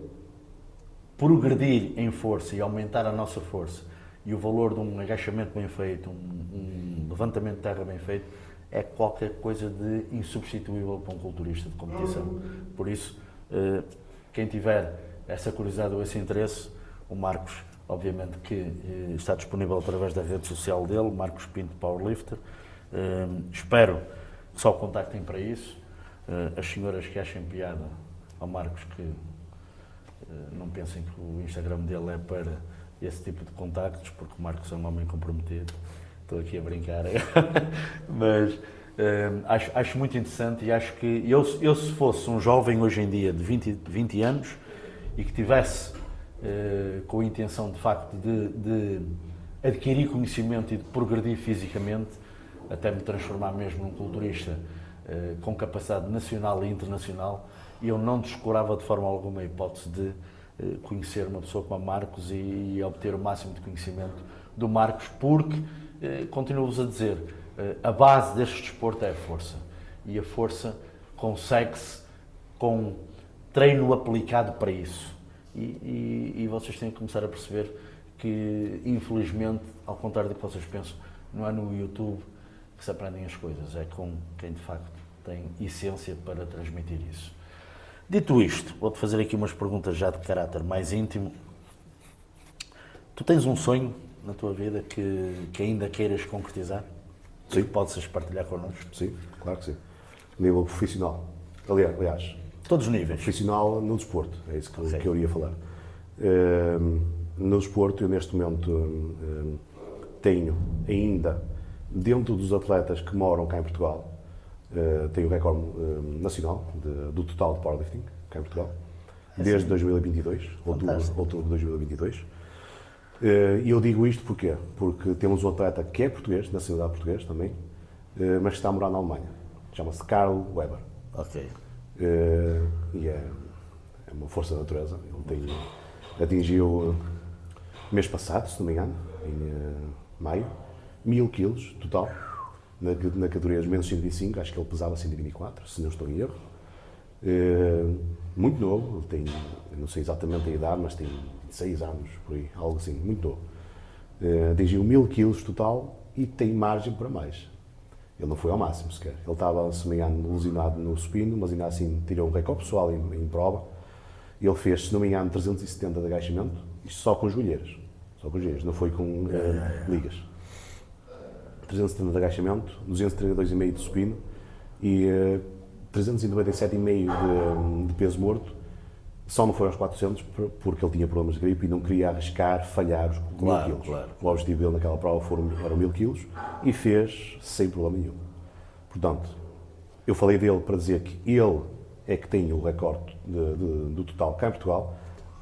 progredir em força e aumentar a nossa força, e o valor de um agachamento bem feito, um levantamento de terra bem feito, é qualquer coisa de insubstituível para um culturista de competição. Por isso, quem tiver essa curiosidade ou esse interesse, o Marcos, obviamente que está disponível através da rede social dele, Marcos Pinto Powerlifter. Espero que só o contactem para isso. As senhoras que achem piada ao Marcos, que não pensem que o Instagram dele é para esse tipo de contactos, porque o Marcos é um homem comprometido. Estou aqui a brincar. Mas acho muito interessante, e acho que eu se fosse um jovem hoje em dia de 20 anos e que tivesse com a intenção de facto de adquirir conhecimento e de progredir fisicamente, até me transformar mesmo num culturista com capacidade nacional e internacional, eu não descurava de forma alguma a hipótese de conhecer uma pessoa como a Marcos e obter o máximo de conhecimento do Marcos, porque, continuo-vos a dizer, a base deste desporto é a força. E a força consegue-se com treino aplicado para isso. E vocês têm que começar a perceber que, infelizmente, ao contrário do que vocês pensam, não é no YouTube que se aprendem as coisas, é com quem de facto tem essência para transmitir isso. Dito isto, vou-te fazer aqui umas perguntas já de caráter mais íntimo. Tu tens um sonho na tua vida que ainda queiras concretizar? Sim. Que possas partilhar connosco? Sim, claro que sim. Nível profissional. Aliás, Todos os níveis. profissional no desporto, é isso que, Ok. que eu iria falar. No desporto, eu neste momento tenho ainda, dentro dos atletas que moram cá em Portugal, tenho o recorde nacional do total de powerlifting cá em Portugal, desde 2022, outubro de 2022. E eu digo isto porquê? Porque temos um atleta que é português, de nacionalidade portuguesa também, mas que está a morar na Alemanha. Chama-se Karl Weber. Ok. E é uma força da natureza. Ele atingiu, mês passado, se não me engano, em maio, 1000 quilos total, na categoria dos menos 125, acho que ele pesava 124, se não estou em erro. Muito novo, ele tem, eu não sei exatamente a idade, mas tem 6 anos, por aí, algo assim, muito novo. Atingiu 1000 quilos total e tem margem para mais. Ele não foi ao máximo sequer. Ele estava, se não me engano, lesionado no supino, mas ainda assim tirou um recorde pessoal em prova. Ele fez, se não me engano, 370 de agachamento, isto só com joelheiras. Só com joelheiras, não foi com ligas. 370 de agachamento, 232,5 de supino e 397,5 de peso morto. Só não foi aos 400 porque ele tinha problemas de gripe e não queria arriscar falhar os 1000 quilos. Claro. O objetivo dele naquela prova eram 1000 quilos e fez sem problema nenhum. Portanto, eu falei dele para dizer que ele é que tem o recorde do total cá em Portugal,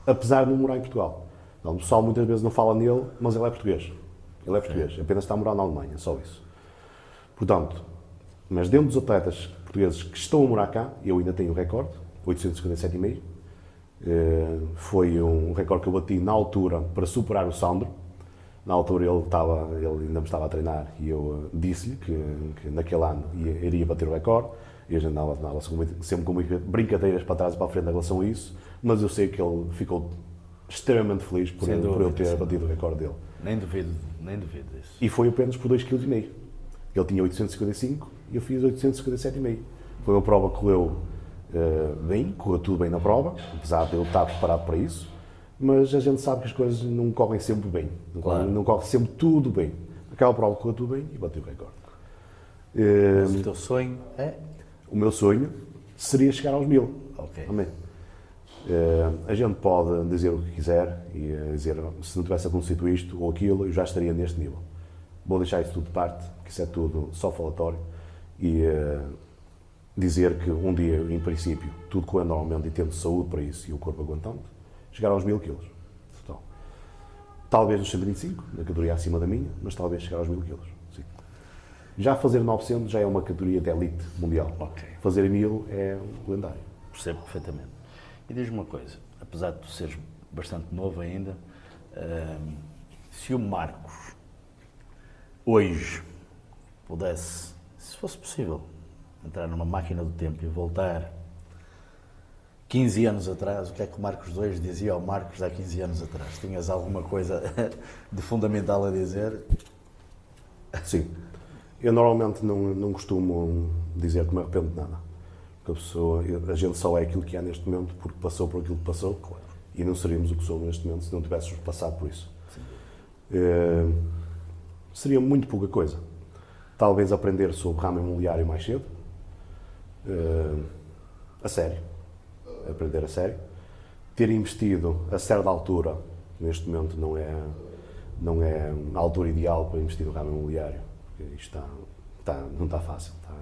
apesar de não morar em Portugal. Então, o pessoal muitas vezes não fala nele, mas ele é português. Ele é português, apenas está a morar na Alemanha, só isso. Portanto, mas dentro dos atletas portugueses que estão a morar cá, eu ainda tenho o recorde, 857,5. Foi um recorde que eu bati na altura para superar o Sandro. Na altura ele ainda me estava a treinar e eu disse-lhe que naquele ano iria bater o recorde. E a gente andava sempre com brincadeiras para trás e para a frente em relação a isso, mas eu sei que ele ficou extremamente feliz por eu ter batido o recorde dele. Nem duvido disso. E foi apenas por 2,5 kg. Ele tinha 855 e eu fiz 857,5. Foi uma prova que correu bem, correu tudo bem na prova, apesar de eu estar preparado para isso, mas a gente sabe que as coisas não correm sempre bem, não corre sempre tudo bem. Aquela prova correu tudo bem e bateu o recorde. Mas o teu sonho é? O meu sonho seria chegar aos 1000. Ok. Amém. A gente pode dizer o que quiser e dizer, se não tivesse acontecido isto ou aquilo, eu já estaria neste nível. Vou deixar isso tudo de parte, que isso é tudo só falatório, e dizer que um dia, em princípio, tudo correndo normalmente e tendo saúde para isso e o corpo aguentando, chegar aos 1000 quilos. Então, talvez nos 125, na categoria acima da minha, mas talvez chegar aos 1000 quilos. Sim. Já fazer 900 já é uma categoria de elite mundial. Okay. Fazer 1000 é lendário. Percebo perfeitamente. E diz-me uma coisa, apesar de tu seres bastante novo ainda, se o Marcos hoje pudesse, se fosse possível, entrar numa máquina do tempo e voltar 15 anos atrás, o que é que o Marcos de hoje dizia ao Marcos de há 15 anos atrás? Tinhas alguma coisa de fundamental a dizer? Sim. Eu normalmente não costumo dizer que me arrependo de nada. Porque a gente só é aquilo que é neste momento porque passou por aquilo que passou. Claro. E não seríamos o que somos neste momento se não tivéssemos passado por isso. Seria muito pouca coisa. Talvez aprender sobre ramo imobiliário mais cedo. A sério. Aprender a sério. Ter investido a certa altura, neste momento não é a altura ideal para investir no ramo imobiliário. Isto não está fácil, está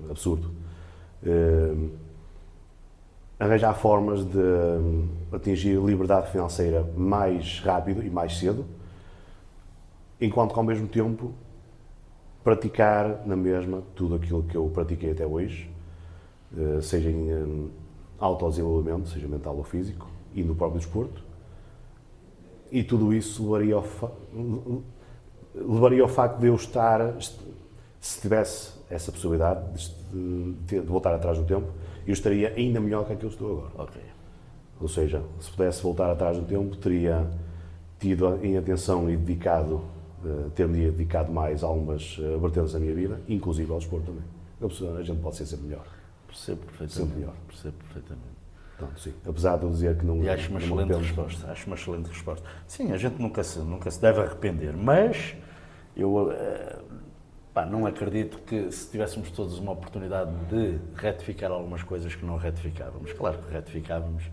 absurdo. Arranjar formas de atingir liberdade financeira mais rápido e mais cedo, enquanto que ao mesmo tempo praticar na mesma tudo aquilo que eu pratiquei até hoje, seja em autodesenvolvimento, seja mental ou físico, e no próprio desporto. E tudo isso levaria ao facto de eu estar, se tivesse essa possibilidade de voltar atrás no tempo, eu estaria ainda melhor que aquilo que estou agora. Okay. Ou seja, se pudesse voltar atrás no tempo, teria tido em atenção e ter-me dedicado mais a algumas vertentes da minha vida, inclusive ao desporto também. A gente pode ser sempre melhor. Percebo perfeitamente. Sempre melhor. Percebo perfeitamente. Portanto, sim. Apesar de eu dizer que não... E acho uma excelente resposta. Acho uma excelente resposta. Sim, a gente nunca se deve arrepender, mas eu não acredito que se tivéssemos todos uma oportunidade de retificar algumas coisas que não retificávamos. Claro que retificávamos,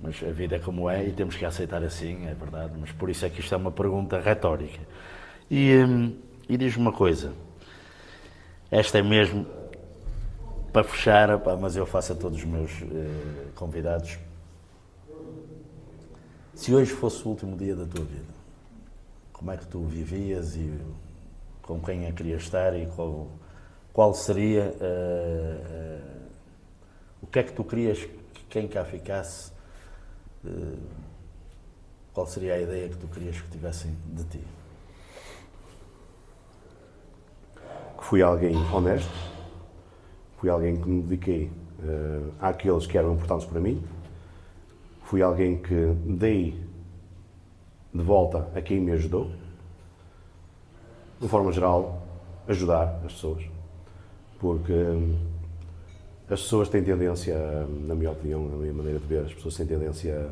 mas a vida é como é e temos que aceitar assim, é verdade. Mas por isso é que isto é uma pergunta retórica. E diz-me uma coisa, esta é mesmo para fechar, mas eu faço a todos os meus convidados. Se hoje fosse o último dia da tua vida, como é que tu vivias e com quem é que querias estar e qual seria o que é que tu querias que quem cá ficasse, qual seria a ideia que tu querias que tivessem de ti? Que fui alguém honesto, fui alguém que me dediquei àqueles que eram importantes para mim, fui alguém que dei de volta a quem me ajudou, de forma geral, ajudar as pessoas, porque as pessoas têm tendência, na minha opinião, na minha maneira de ver, as pessoas têm tendência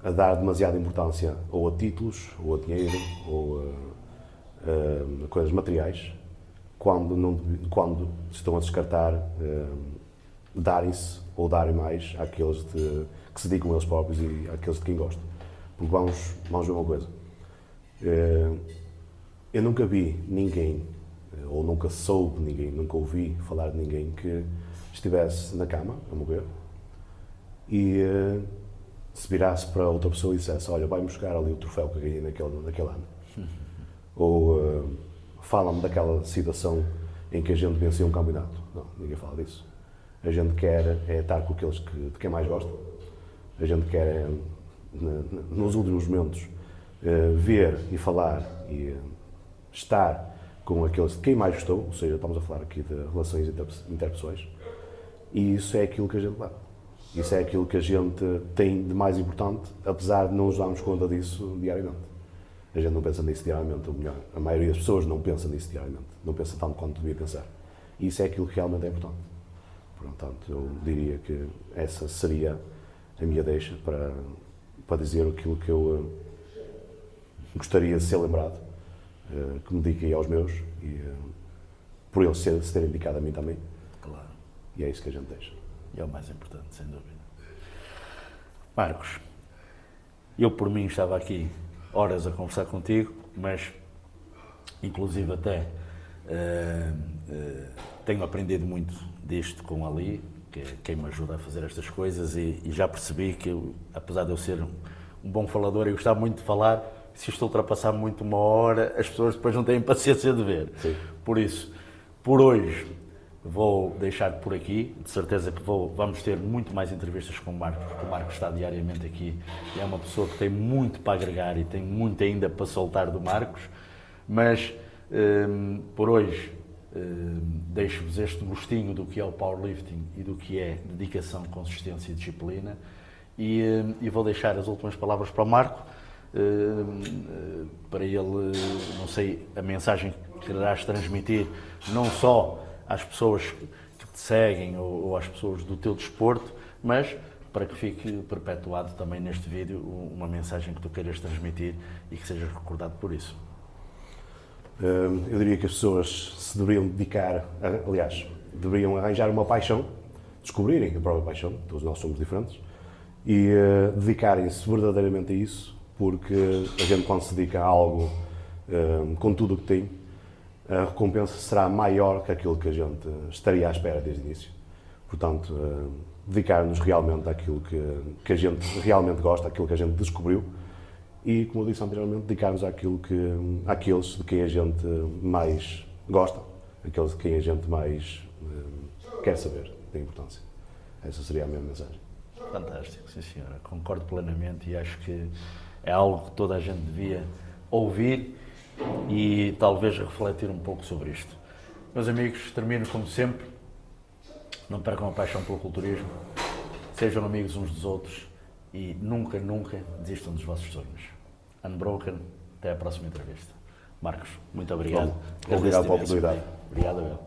a dar demasiada importância ou a títulos, ou a dinheiro, ou a coisas materiais, quando estão a descartar darem-se ou darem mais àqueles que se dedicam a eles próprios e àqueles de quem gostam. Porque vamos ver uma coisa. Eu nunca vi ninguém, ou nunca soube ninguém, nunca ouvi falar de ninguém que estivesse na cama, a morrer, e se virasse para outra pessoa e dissesse: olha, vai-me buscar ali o troféu que ganhei naquele ano. Ou fala-me daquela situação em que a gente venceu um campeonato. Não, ninguém fala disso. A gente quer estar com aqueles de quem mais gosta. A gente quer, nos últimos momentos, ver e falar e estar com aqueles de quem mais gostou, ou seja, estamos a falar aqui de relações interpessoais, e isso é aquilo que a gente leva. Isso é aquilo que a gente tem de mais importante, apesar de não nos darmos conta disso diariamente. A gente não pensa nisso diariamente, ou melhor, a maioria das pessoas não pensa nisso diariamente, não pensa tanto quanto devia pensar. E isso é aquilo que realmente é importante. Portanto, eu diria que essa seria a minha deixa para dizer aquilo que eu gostaria de ser lembrado, que me dediquei aos meus e por eles se terem dedicado a mim também. Claro. E é isso que a gente deixa. E é o mais importante, sem dúvida. Marcos, eu por mim estava aqui horas a conversar contigo, mas inclusive até tenho aprendido muito disto com a Ali, que é quem me ajuda a fazer estas coisas, e já percebi que, apesar de eu ser um bom falador e gostar muito de falar, se isto ultrapassar muito 1 hora, as pessoas depois não têm paciência de ver. Sim. Por isso, por hoje, vou deixar por aqui. De certeza que vamos ter muito mais entrevistas com o Marcos, porque o Marcos está diariamente aqui e é uma pessoa que tem muito para agregar e tem muito ainda para soltar do Marcos. Mas, por hoje, deixo-vos este gostinho do que é o powerlifting e do que é dedicação, consistência e disciplina. E vou deixar as últimas palavras para o Marco, para ele, não sei, a mensagem que quererás transmitir, não só às pessoas que te seguem ou às pessoas do teu desporto, mas para que fique perpetuado também neste vídeo uma mensagem que tu queiras transmitir e que sejas recordado por isso. Eu diria que as pessoas se deveriam dedicar, aliás, deveriam arranjar uma paixão, descobrirem a própria paixão, todos nós somos diferentes, e dedicarem-se verdadeiramente a isso, porque a gente, quando se dedica a algo com tudo o que tem, a recompensa será maior que aquilo que a gente estaria à espera desde o início. Portanto, dedicar-nos realmente àquilo que a gente realmente gosta, àquilo que a gente descobriu, e, como eu disse anteriormente, dedicar-nos àqueles de quem a gente mais gosta, aqueles de quem a gente mais quer saber da importância. Essa seria a minha mensagem. Fantástico, sim senhora. Concordo plenamente e acho que é algo que toda a gente devia ouvir e talvez refletir um pouco sobre isto. Meus amigos, termino como sempre. Não percam a paixão pelo culturismo, sejam amigos uns dos outros e nunca, nunca desistam dos vossos sonhos. Unbroken, até à próxima entrevista. Marcos, muito obrigado. Obrigado pela oportunidade. Obrigado, Abel.